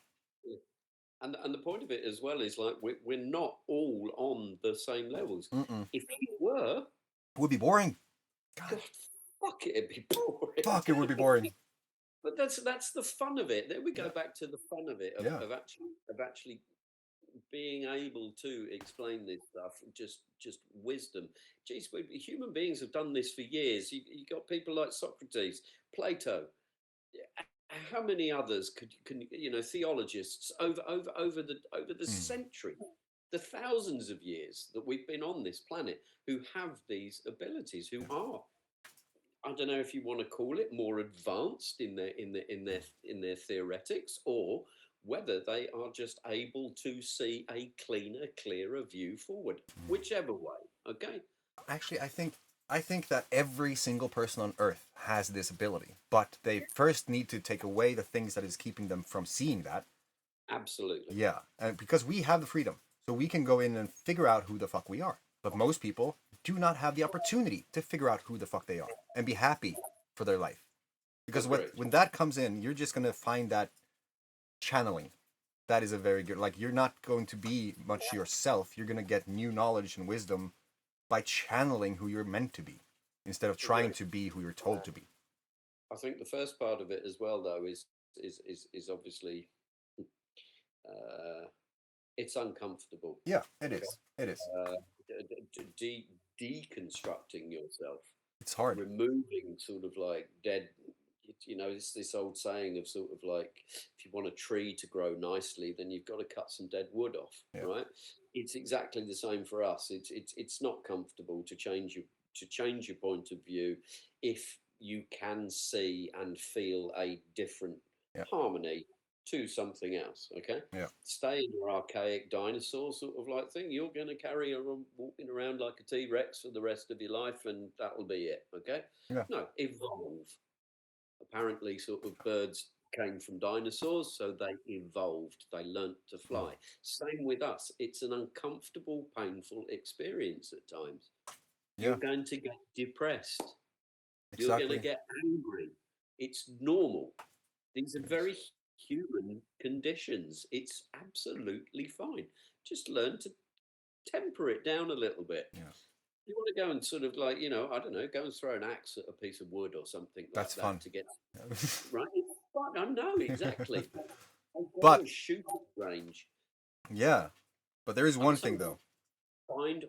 And the point of it as well is like we're not all on the same levels. Mm-mm. If we were, It would be boring. God, fuck it, it'd be boring. Fuck, it would be boring. But that's the fun of it. There we go Yeah. back to the fun of it of actually being able to explain this stuff. Just wisdom. Geez, human beings have done this for years. You got people like Socrates, Plato. How many others can theologists over the century, the thousands of years that we've been on this planet, who have these abilities, who are, I don't know if you want to call it more advanced in their theoretics, or whether they are just able to see a cleaner, clearer view forward, whichever way. Okay. Actually, I think that every single person on Earth has this ability, but they first need to take away the things that is keeping them from seeing that. Absolutely. Yeah, and because we have the freedom, so we can go in and figure out who the fuck we are. But most people do not have the opportunity to figure out who the fuck they are and be happy for their life. Because when that comes in, you're just gonna find that channeling. That is a very good. Like, you're not going to be much yourself. You're gonna get new knowledge and wisdom by channeling who you're meant to be, instead of trying to be who you're told to be. I think the first part of it as well, though, is obviously it's uncomfortable. Yeah, it is. It is. Deconstructing yourself. It's hard. Removing sort of like dead. It's this old saying of sort of like, if you want a tree to grow nicely, then you've got to cut some dead wood off, right? It's exactly the same for us. It's not comfortable to change your point of view if you can see and feel a different harmony to something else. Okay. Yeah. Stay in your archaic dinosaur sort of like thing. You're going to carry on walking around like a T-Rex for the rest of your life, and that'll be it. Okay. Yeah. No, evolve. Apparently, sort of birds came from dinosaurs, so they evolved. They learnt to fly. Same with us. It's an uncomfortable, painful experience at times. You're going to get depressed. Exactly. You're going to get angry. It's normal. These are very human conditions. It's absolutely fine. Just learn to temper it down a little bit. Yeah. You want to go and sort of like, I don't know, go and throw an axe at a piece of wood or something like That's that fun. to get right. It's fun. I know exactly. But shoot range. Yeah, but there is one thing though. Find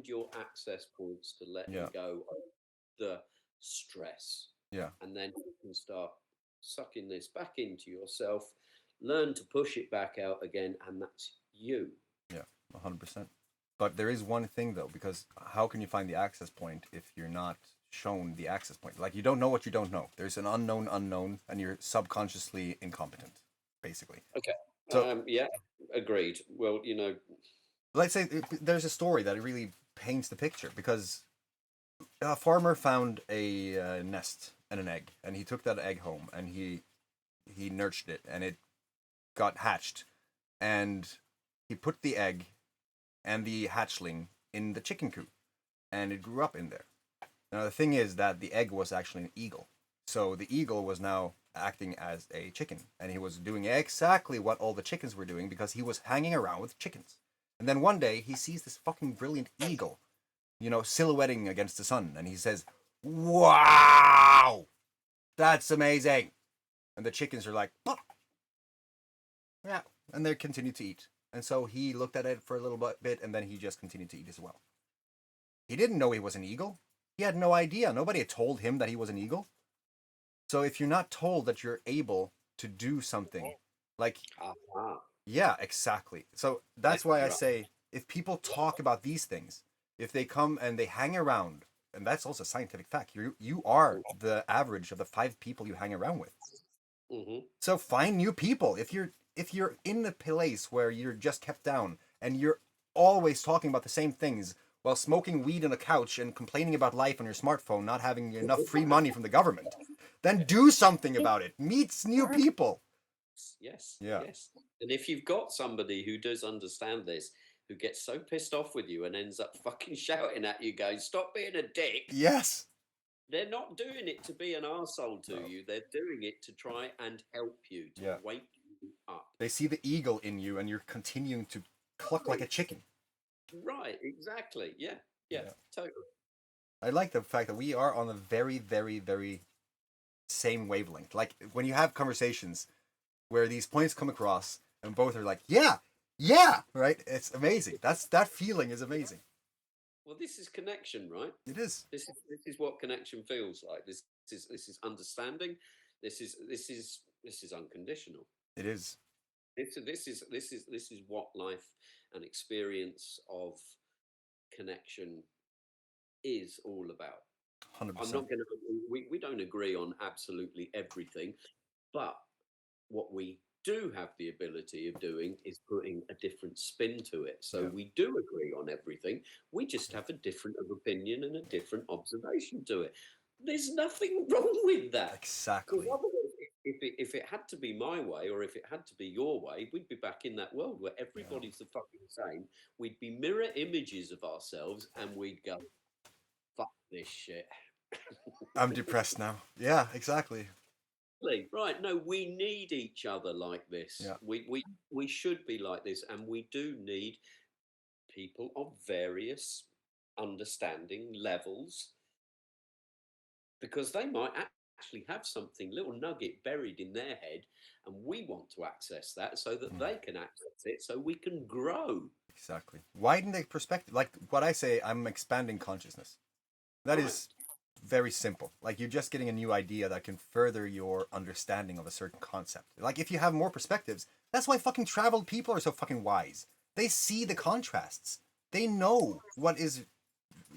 your access points to let you go of the stress. Yeah. And then you can start sucking this back into yourself, learn to push it back out again, and that's you. Yeah, 100%. But there is one thing though, because how can you find the access point if you're not shown the access point? Like, you don't know what you don't know. There's an unknown unknown, and you're subconsciously incompetent, basically. Okay. So yeah, agreed. Well, you know, let's say there's a story that really paints the picture, because a farmer found a nest and an egg, and he took that egg home, and he nurtured it, and it got hatched, and he put the egg and the hatchling in the chicken coop, and it grew up in there. Now the thing is that the egg was actually an eagle, so the eagle was now acting as a chicken, and he was doing exactly what all the chickens were doing, because he was hanging around with chickens. And then one day he sees this fucking brilliant eagle, you know, silhouetting against the sun, and he says, "Wow, that's amazing!" And the chickens are like, "Oh. Yeah," and they continue to eat. And so he looked at it for a little bit, and then he just continued to eat as well. He didn't know he was an eagle. He had no idea. Nobody had told him that he was an eagle. So if you're not told that you're able to do something, like, yeah, exactly. So that's why I say, if people talk about these things, if they come and they hang around, and that's also a scientific fact, you are the average of the 5 people you hang around with. Mm-hmm. So find new people. If you're in a place where you're just kept down and you're always talking about the same things while smoking weed on a couch and complaining about life on your smartphone, not having enough free money from the government, then do something about it. Meet new people. Yes. Yeah. Yes. And if you've got somebody who does understand this, who gets so pissed off with you and ends up fucking shouting at you, going, "Stop being a dick." Yes. They're not doing it to be an arsehole to you. They're doing it to try and help you, to wake you up. They see the eagle in you, and you're continuing to cluck like a chicken. Right, exactly. Yeah, totally. I like the fact that we are on a very, very, very same wavelength. Like, when you have conversations where these points come across and both are like, yeah, right? It's amazing. That feeling is amazing. Well, this is connection, right? It is. This is what connection feels like. This is understanding. This is unconditional. It is. This is what life and experience of connection is all about. 100%. I'm not going to. We don't agree on absolutely everything, but what we do have the ability of doing is putting a different spin to it. So we do agree on everything. We just have a different of opinion and a different observation to it. There's nothing wrong with that. Exactly. If it had to be my way, or if it had to be your way, we'd be back in that world where everybody's the fucking same. We'd be mirror images of ourselves, and we'd go, "Fuck this shit." I'm depressed now. Yeah, exactly. Right. No, we need each other like this. Yeah. We should be like this, and we do need people of various understanding levels, because they might actually have something, little nugget buried in their head, and we want to access that so that they can access it, so we can grow. Exactly. Widen the perspective. Like what I say, I'm expanding consciousness. That is very simple. Like, you're just getting a new idea that can further your understanding of a certain concept. Like, if you have more perspectives, that's why fucking traveled people are so fucking wise. They see the contrasts. They know what is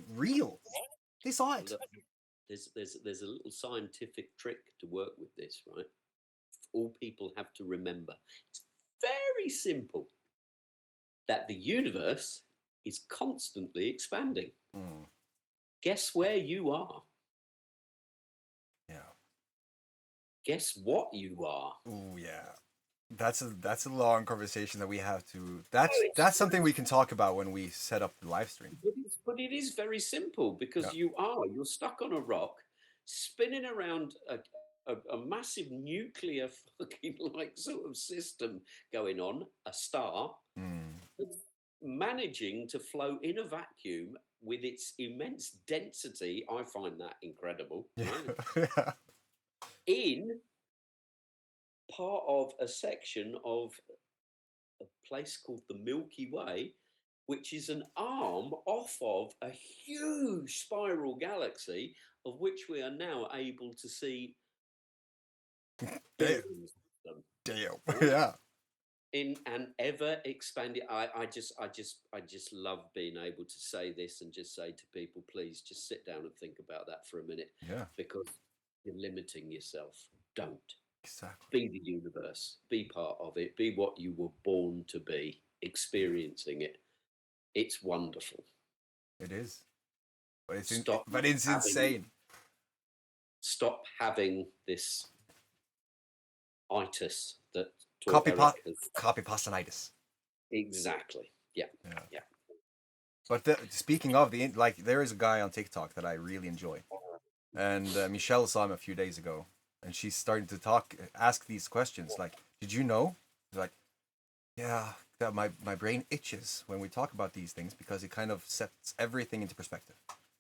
real. They saw it. There's a little scientific trick to work with this, right? All people have to remember. It's very simple. That the universe is constantly expanding. Guess where you are? Yeah. Guess what you are? Oh yeah. That's a long conversation that we have to. That's something we can talk about when we set up the live stream. But it is very simple, because you're stuck on a rock, spinning around a massive nuclear fucking like sort of system going on, a star, managing to flow in a vacuum with its immense density. I find that incredible. Right? Yeah. In part of a section of a place called the Milky Way, which is an arm off of a huge spiral galaxy, of which we are now able to see billions, them. Damn. Yeah. In an ever expanding, I just love being able to say this and just say to people, please just sit down and think about that for a minute, Yeah. because you're limiting yourself. Don't. Exactly. Be the universe. Be part of it. Be what you were born to be. Experiencing it. It's wonderful. It is. But it's Having- insane. Stop having this itis that Copy Eric has. pastanitis. Exactly. Yeah. Yeah. Yeah. But speaking of there is a guy on TikTok that I really enjoy, and Michelle saw him a few days ago, and she's starting to ask these questions like, "Did you know?" He's like, "Yeah, that my brain itches when we talk about these things because it kind of sets everything into perspective.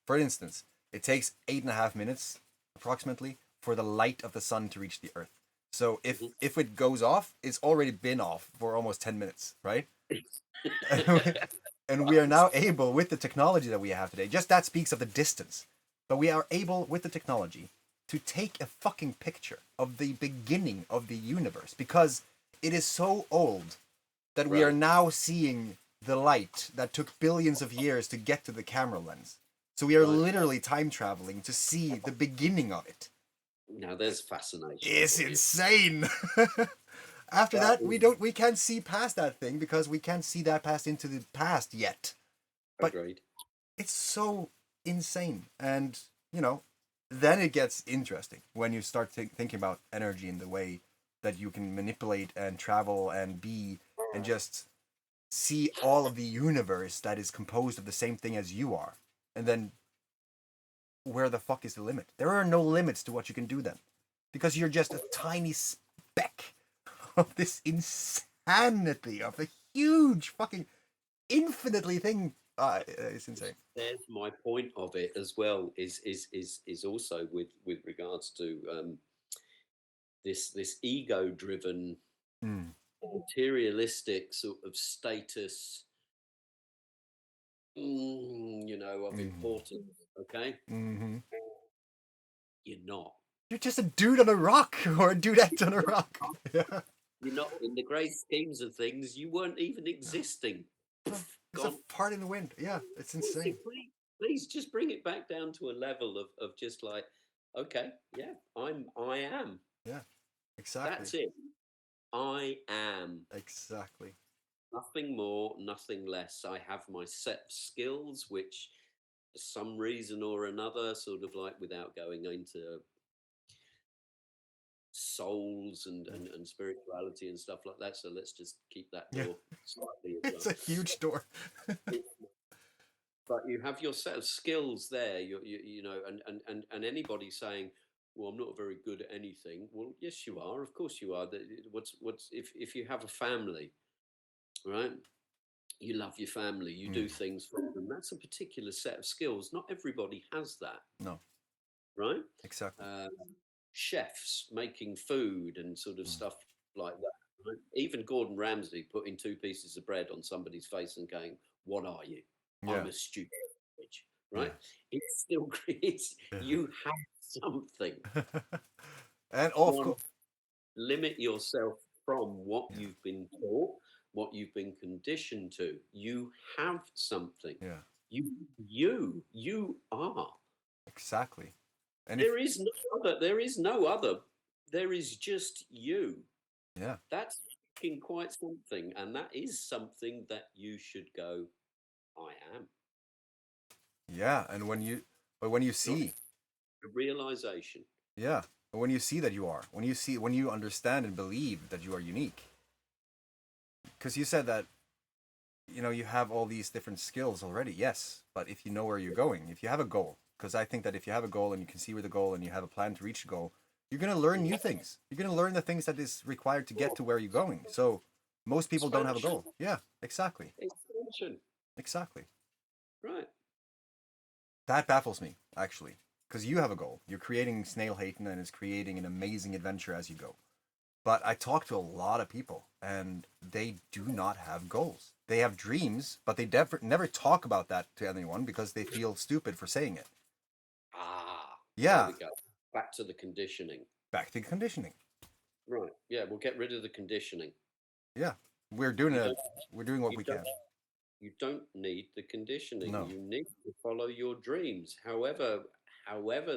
For instance, it takes 8.5 minutes approximately for the light of the sun to reach the Earth. So if it goes off, it's already been off for almost 10 minutes, right? And we are now able, with the technology that we have today, just that speaks of the distance, but we are able, with the technology, to take a fucking picture of the beginning of the universe, because it is so old that we are now seeing the light that took billions of years to get to the camera lens. So we are literally time traveling to see the beginning of it. Now there's fascination. It's insane. After that, we can't see past that thing because we can't see that past into the past yet. But Agreed. it's so insane. And, then it gets interesting when you start thinking about energy in the way that you can manipulate and travel and be and just see all of the universe that is composed of the same thing as you are. And then where the fuck is the limit? There are no limits to what you can do then, because you're just a tiny speck of this insanity of a huge fucking infinitely thing. It's insane. There's my point of it as well. Is also with regards to this ego-driven, materialistic sort of status, of importance. Okay, you're not. You're just a dude on a rock or a dudette on a rock. Yeah. You're not, in the great schemes of things. You weren't even existing. It's a fart in the wind. Yeah, it's insane. Please just bring it back down to a level of just like, okay, yeah, I am. Yeah, exactly. That's it. I am. Exactly. Nothing more, nothing less. I have my set of skills, which for some reason or another, sort of like, without going into souls and spirituality and stuff like that. So let's just keep that door slightly. It's a huge door. But you have your set of skills there, and anybody saying, well, I'm not very good at anything. Well, yes, you are. Of course you are. What's if you have a family, right? You love your family. You do things for them. That's a particular set of skills. Not everybody has that. No. Right? Exactly. Chefs making food and sort of stuff like that. Right? Even Gordon Ramsay putting 2 pieces of bread on somebody's face and going, "What are you?" Yeah. I'm a stupid bitch, right? Yeah. It still creates, you have something. And of course, limit yourself from what you've been taught, what you've been conditioned to. You have something. Yeah. You are. Exactly. And there is no other. There is just you. Yeah. That's fucking quite something. And that is something that you should go, I am. Yeah, and when you see the realization. Yeah, when you see that you are, when you understand and believe that you are unique. Because you said that, you have all these different skills already. Yes, but if you know where you're going, if you have a goal, because I think that if you have a goal and you can see where the goal and you have a plan to reach the goal, you're gonna learn new things. You're gonna learn the things that is required to get to where you're going. So most people don't have a goal. Yeah, exactly. Expansion. Exactly. Right. That baffles me, actually, because you have a goal. You're creating Snail Hayton and is creating an amazing adventure as you go. But I talk to a lot of people, and they do not have goals. They have dreams, but they never talk about that to anyone because they feel stupid for saying it. Ah. Yeah. There we go. Back to the conditioning. Back to conditioning. Right. Yeah, we'll get rid of the conditioning. Yeah, we're doing You it. don't, We're doing what you we don't, can. you don't need the conditioning. No. You need to follow your dreams, however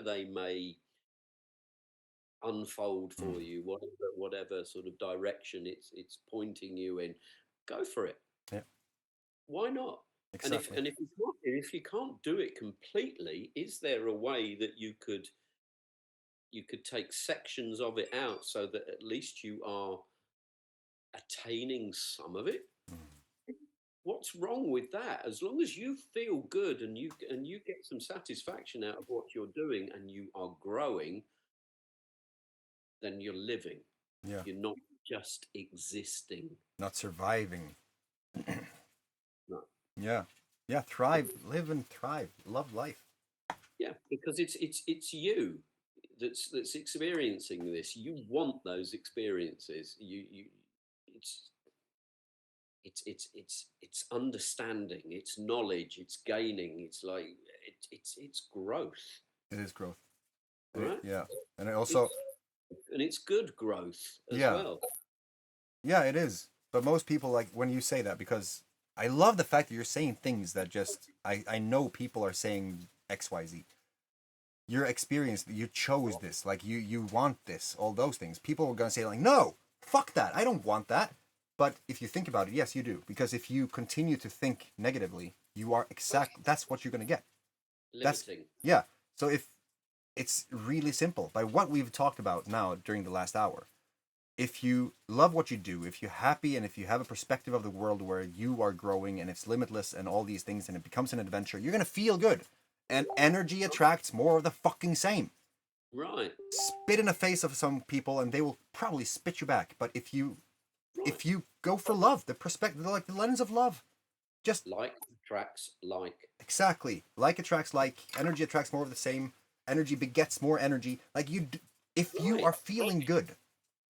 they may unfold for Mm. you, whatever sort of direction it's pointing you in. Go for it. Yeah, Why not? exactly. And if you can't do it completely, is there a way that you could take sections of it out so that at least you are attaining some of it? Mm. What's wrong with that? As long as you feel good and you get some satisfaction out of what you're doing and you are growing, then you're living. Yeah, You're not just existing. not surviving. No. Yeah, yeah. Thrive, live, and thrive. Love life. Yeah, because it's you that's experiencing this. You want those experiences. It's it's understanding, it's knowledge, it's gaining. It's like it's growth, It is growth. right? Yeah, and it It's, also, and it's good growth as yeah, well. yeah, it is. But most people like when you say that because I love the fact that you're saying things that just I know people are saying X Y Z. Your experience, you chose this, like you want this, all those things. People are gonna say like, no, fuck that, I don't want that. But if you think about it, yes, you do, because if you continue to think negatively, you are that's what you're gonna get. That's Limiting. yeah. So if it's really simple by what we've talked about now during the last hour, if you love what you do, if you're happy, and if you have a perspective of the world where you are growing and it's limitless and all these things and it becomes an adventure, you're gonna feel good. And energy attracts more of the fucking same. Right. Spit in the face of some people and they will probably spit you back. But if you Right. go for love, the perspective, like the lens of love, just Like attracts like. exactly like attracts like, energy attracts more of the same, energy begets more energy. Like if you Right. are feeling good,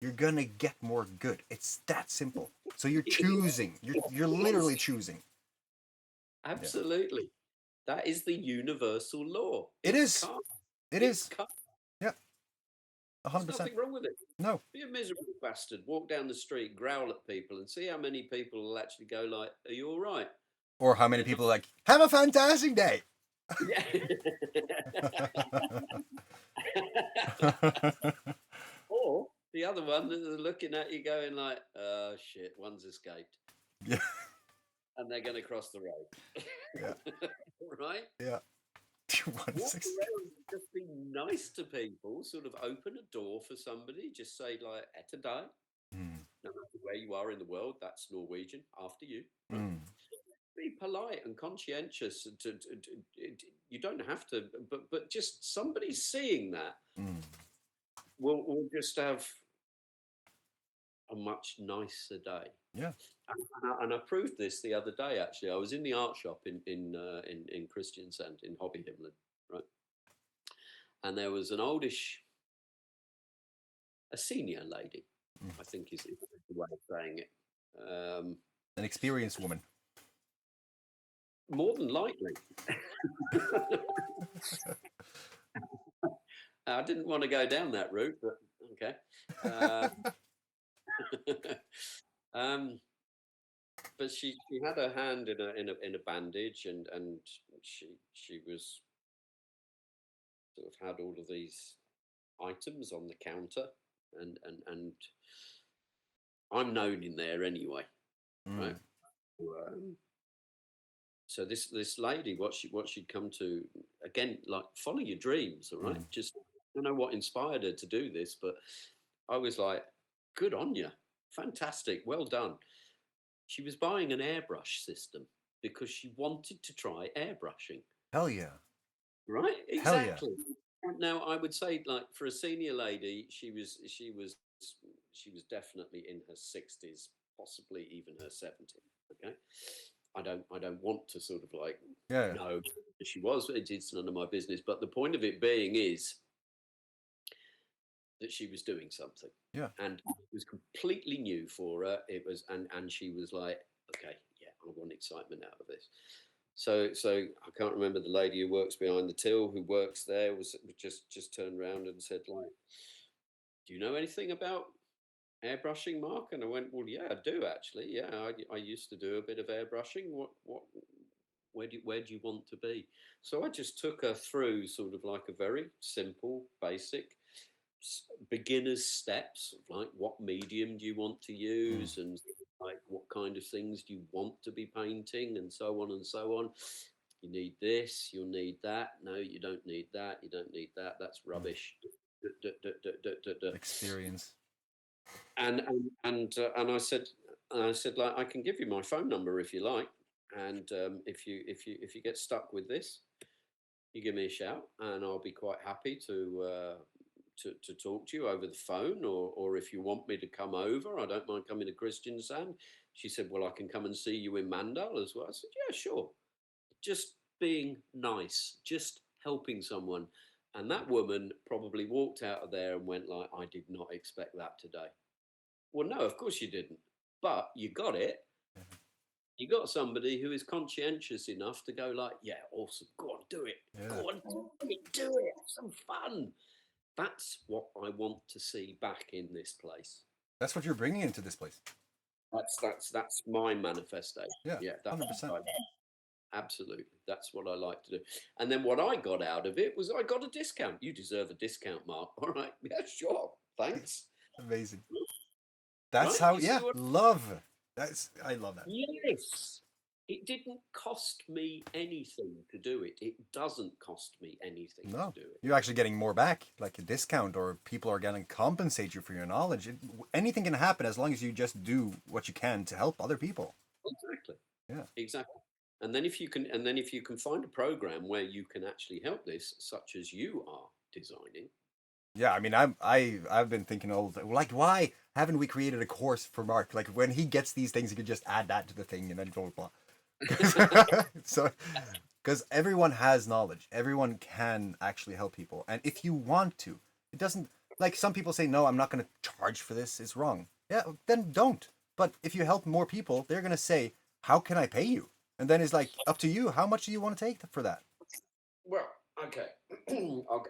you're gonna get more good. It's that simple. So you're choosing. You're literally choosing. Absolutely. That is the universal law. It It's is. karma. It It's is. karma. Yeah. There's 100%. nothing wrong with it. No. Be a miserable bastard. Walk down the street, growl at people, and see how many people will actually go like, "Are you all right?" Or how many They're not. people are like, have a fantastic day. Yeah. Or the other one that are looking at you going like, "Oh shit, one's escaped," Yeah. and they're going to cross the road. Yeah. Right? Yeah. Walk around, just be nice to people. Sort of open a door for somebody. Just say like, "Today." Mm. No matter where you are in the world, that's Norwegian. After you. Right? Mm. Be polite and conscientious. You don't have to, but just somebody seeing that Mm. will just have a much nicer day. Yeah. And I proved this the other day. Actually, I was in the art shop in Kristiansand in Hobbyhimlen, right? And there was an oldish, a senior lady, Mm. I think is the way of saying it. An experienced woman. More than likely. I didn't want to go down that route, but okay. Um, but she had her hand in a bandage, and she was sort of had all of these items on the counter, and I'm known in there anyway, Mm. right? Um, so this lady, what she'd come to again, like follow your dreams, all right? Mm. Just I don't know what inspired her to do this, but I was like, good on you, fantastic, well done. She was buying an airbrush system because she wanted to try airbrushing. Hell yeah. Right, Hell yeah. exactly. Now, I would say, like, for a senior lady, she was definitely in her 60s, possibly even her 70s. Okay, I don't want to sort of like Yeah. know if she was. It's none of my business. But the point of it being is that she was doing something, Yeah. and it was completely new for her. It was, and she was like, okay, yeah, I want excitement out of this. So I can't remember the lady who works behind the till, who works there, was just turned around and said like, "Do you know anything about airbrushing, Mark? And I went, well, yeah, I do actually. Yeah, I used to do a bit of airbrushing. Where do you want to be? So I just took her through sort of like a very simple, basic beginner's steps of like what medium do you want to use and like what kind of things do you want to be painting and so on and so on. You need this, you'll need that. No, you don't need that. You don't need that. That's rubbish. Experience. And I said like I can give you my phone number if you like, and if you get stuck with this, you give me a shout, and I'll be quite happy to talk to you over the phone, or if you want me to come over, I don't mind coming to Kristiansand. She said, well, I can come and see you in Mandal as well. I said, yeah, sure. Just being nice, just helping someone. And that woman probably walked out of there and went like, I did not expect that today. Well, no, of course you didn't. But you got it. You got somebody who is conscientious enough to go like, yeah, awesome. Go on, do it. Yeah. Go on, do it. Have some fun. That's what I want to see back in this place. That's what you're bringing into this place. That's my manifestation. Yeah, that's 100%. Absolutely. That's what I like to do. And then what I got out of it was I got a discount. You deserve a discount, Mark. All right. Yeah, sure. Thanks. Amazing. That's Right? how, yeah, love. I love that. Yes. It didn't cost me anything to do it. It doesn't cost me anything No, to do it. you're actually getting more back, like a discount, or people are going to compensate you for your knowledge. Anything can happen as long as you just do what you can to help other people. Exactly. Yeah. Exactly. And then if you can find a program where you can actually help this, such as you are designing. Yeah, I mean, I've been thinking all the time, like, why haven't we created a course for Mark? Like, when he gets these things, he could just add that to the thing and then blah blah blah. So, because everyone has knowledge, everyone can actually help people, and if you want to, it doesn't, like some people say, no, I'm not going to charge for this. It's wrong. Yeah, then don't. But if you help more people, they're going to say, how can I pay you? And then it's like up to you. How much do you want to take for that? Well, okay,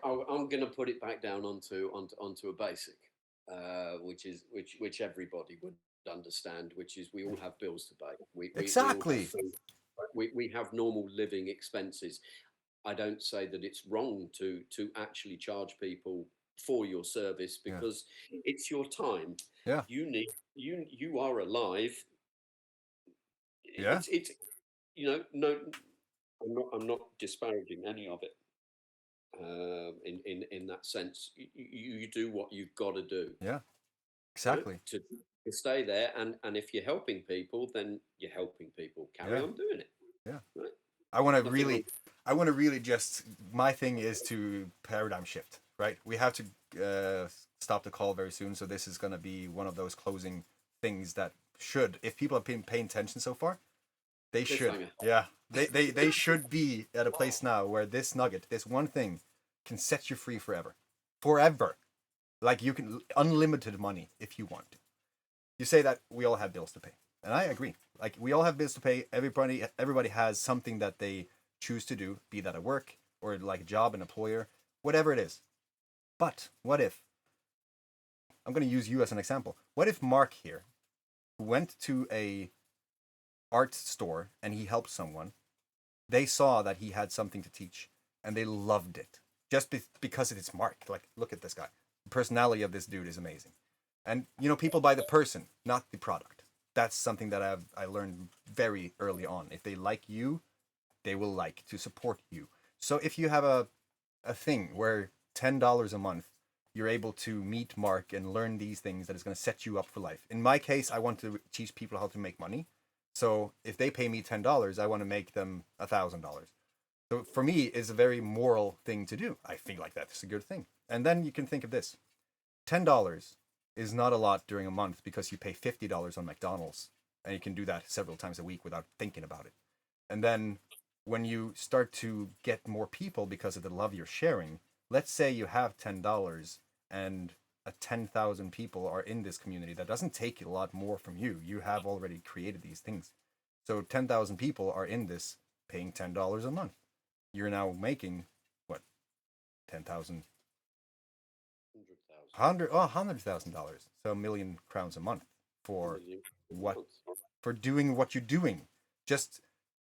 I'm going to put it back down onto a basic, which everybody would understand, which is we all have bills to pay. Exactly. We have normal living expenses. I don't say that it's wrong to actually charge people for your service because it's your time. Yeah. You are alive. Yeah. It's no. I'm not disparaging any of it. In that sense, you do what you've got to do. Yeah. Exactly. To stay there, and if you're helping people, then you're helping people. Carry on doing it. Yeah. Right? I want to really just, my thing is to paradigm shift, right? We have to stop the call very soon. So this is going to be one of those closing things that should, if people have been paying attention so far, they should. Yeah. They should be at a place now where this nugget, this one thing, can set you free forever. Forever. Like you can, unlimited money if you want to. You say that we all have bills to pay. And I agree. Like we all have bills to pay. Everybody has something that they choose to do, be that a work or like a job, an employer, whatever it is. But what if, I'm going to use you as an example. What if Mark here went to a art store and he helped someone? They saw that he had something to teach and they loved it just because it's Mark. Like, look at this guy. The personality of this dude is amazing. And, people buy the person, not the product. That's something that I learned very early on. If they like you, they will like to support you. So if you have a thing where $10 a month, you're able to meet Mark and learn these things that is going to set you up for life. In my case, I want to teach people how to make money. So if they pay me $10, I want to make them $1,000. So for me, it's a very moral thing to do. I feel like that's a good thing. And then you can think of this. $10 is not a lot during a month because you pay $50 on McDonald's. And you can do that several times a week without thinking about it. And then when you start to get more people because of the love you're sharing, let's say you have $10 and 10,000 people are in this community. That doesn't take a lot more from you. You have already created these things. So 10,000 people are in this paying $10 a month. You're now making, what, 10,000? $100,000, so £1,000,000 a month for what? For doing what you're doing, just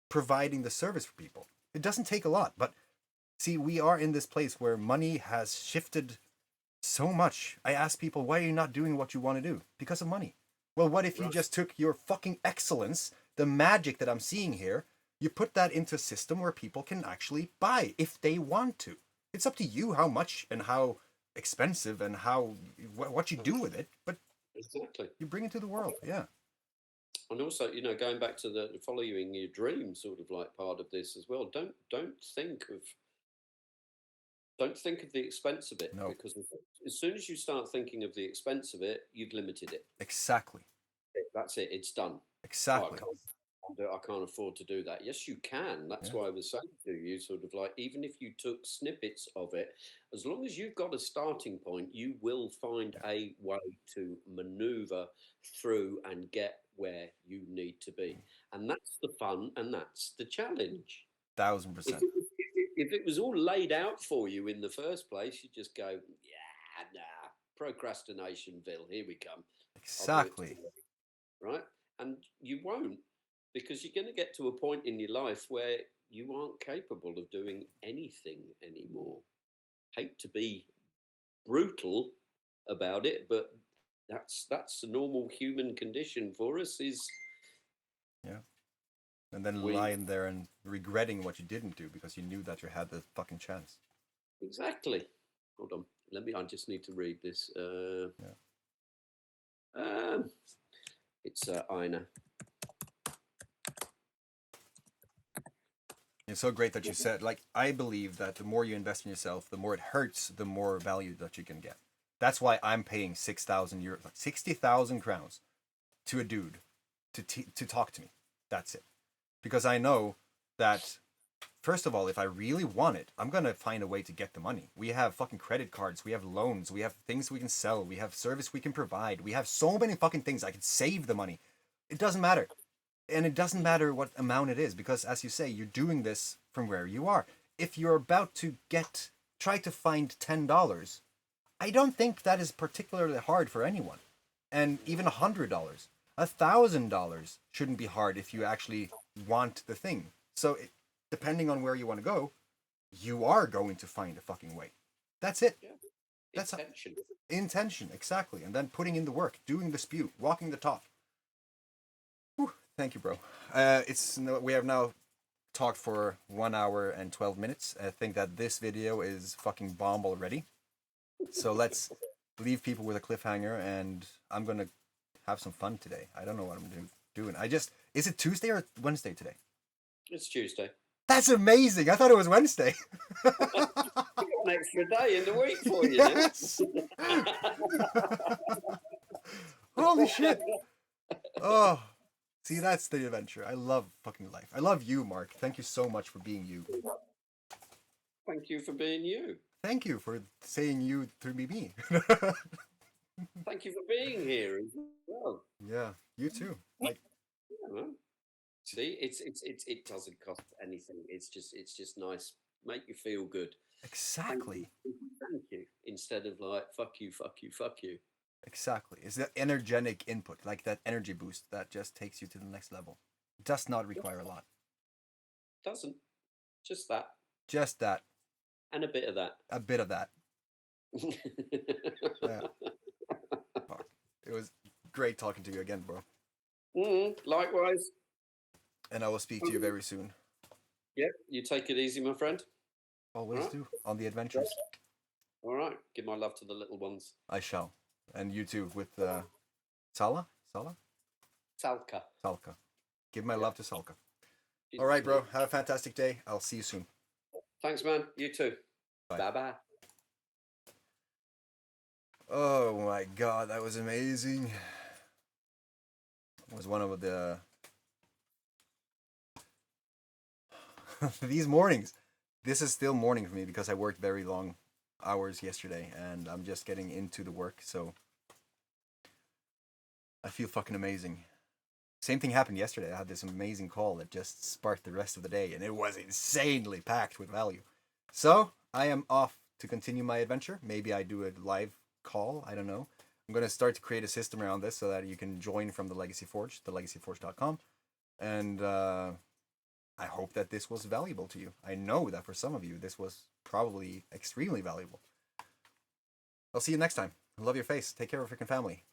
providing the service for people. It doesn't take a lot, but see, we are in this place where money has shifted so much. I ask people, why are you not doing what you want to do? Because of money. Well, what if you just took your fucking excellence, the magic that I'm seeing here, you put that into a system where people can actually buy if they want to. It's up to you how much and how expensive and how what you do with it, but exactly, you bring it to the world. Yeah. And also, going back to the following your dream sort of like part of this as well. Don't think of the expense of it, No. because as soon as you start thinking of the expense of it, you've limited it. Exactly. That's it. It's done. Exactly. I can't afford to do that. Yes, you can. That's why I was saying to you, sort of like, even if you took snippets of it, as long as you've got a starting point, you will find a way to maneuver through and get where you need to be. And that's the fun, and that's the challenge. 1000%. If it was all laid out for you in the first place, you just go, yeah, nah, procrastinationville, here we come. Exactly. Right? And you won't, because you're going to get to a point in your life where you aren't capable of doing anything anymore. Hate to be brutal about it, but that's a normal human condition for us. And then lying there and regretting what you didn't do because you knew that you had the fucking chance. Exactly. Hold on. I just need to read this. It's Ina. It's so great that you said, like, I believe that the more you invest in yourself, the more it hurts, the more value that you can get. That's why I'm paying 6,000 euros, 60,000 crowns to a dude to talk to me. That's it. Because I know that, first of all, if I really want it, I'm going to find a way to get the money. We have fucking credit cards. We have loans. We have things we can sell. We have service we can provide. We have so many fucking things. I can save the money. It doesn't matter. And it doesn't matter what amount it is, because as you say, you're doing this from where you are. If you're about to try to find $10, I don't think that is particularly hard for anyone. And even $100, $1,000 shouldn't be hard if you actually want the thing. So depending on where you want to go, you are going to find a fucking way. That's it. Yeah. That's intention. Intention, exactly. And then putting in the work, doing the spew, walking the talk. Whew, thank you, bro. We have now talked for 1 hour and 12 minutes. I think that this video is fucking bomb already. So let's leave people with a cliffhanger, and I'm going to have some fun today. I don't know what I'm doing. Is it Tuesday or Wednesday today? It's Tuesday. That's amazing. I thought it was Wednesday. An extra day in the week for you. Yes. Holy shit. Oh, see, that's the adventure. I love fucking life. I love you, Mark. Thank you so much for being you. Thank you for being you. Thank you for saying you through me. Thank you for being here as well. Yeah, you too. Like, yeah, see, it doesn't cost anything. It's just nice. Make you feel good. Exactly. Thank you. Instead of like fuck you, fuck you, fuck you. Exactly. It's that energetic input, like that energy boost that just takes you to the next level. It does not require a lot. Doesn't. Just that. Just that. And a bit of that. A bit of that. Yeah. Fuck. It was great talking to you again, bro. Likewise. And I will speak to you very soon. Yep. You take it easy, my friend. Always do. On the adventures. All right. Give my love to the little ones. I shall. And you too with Sala? Salka. Salka. Give my love to Salka. All right, bro. Have a fantastic day. I'll see you soon. Thanks, man. You too. Bye. Bye-bye. Oh my god, that was amazing. It was one of the these mornings. This is still morning for me because I worked very long hours yesterday and I'm just getting into the work, so I feel fucking amazing. Same thing happened yesterday. I had this amazing call that just sparked the rest of the day, and it was insanely packed with value. So I am off to continue my adventure. Maybe I do a live call. I don't know. I'm going to start to create a system around this so that you can join from the Legacy Forge, thelegacyforge.com. And I hope that this was valuable to you. I know that for some of you, this was probably extremely valuable. I'll see you next time. Love your face. Take care of your freaking family.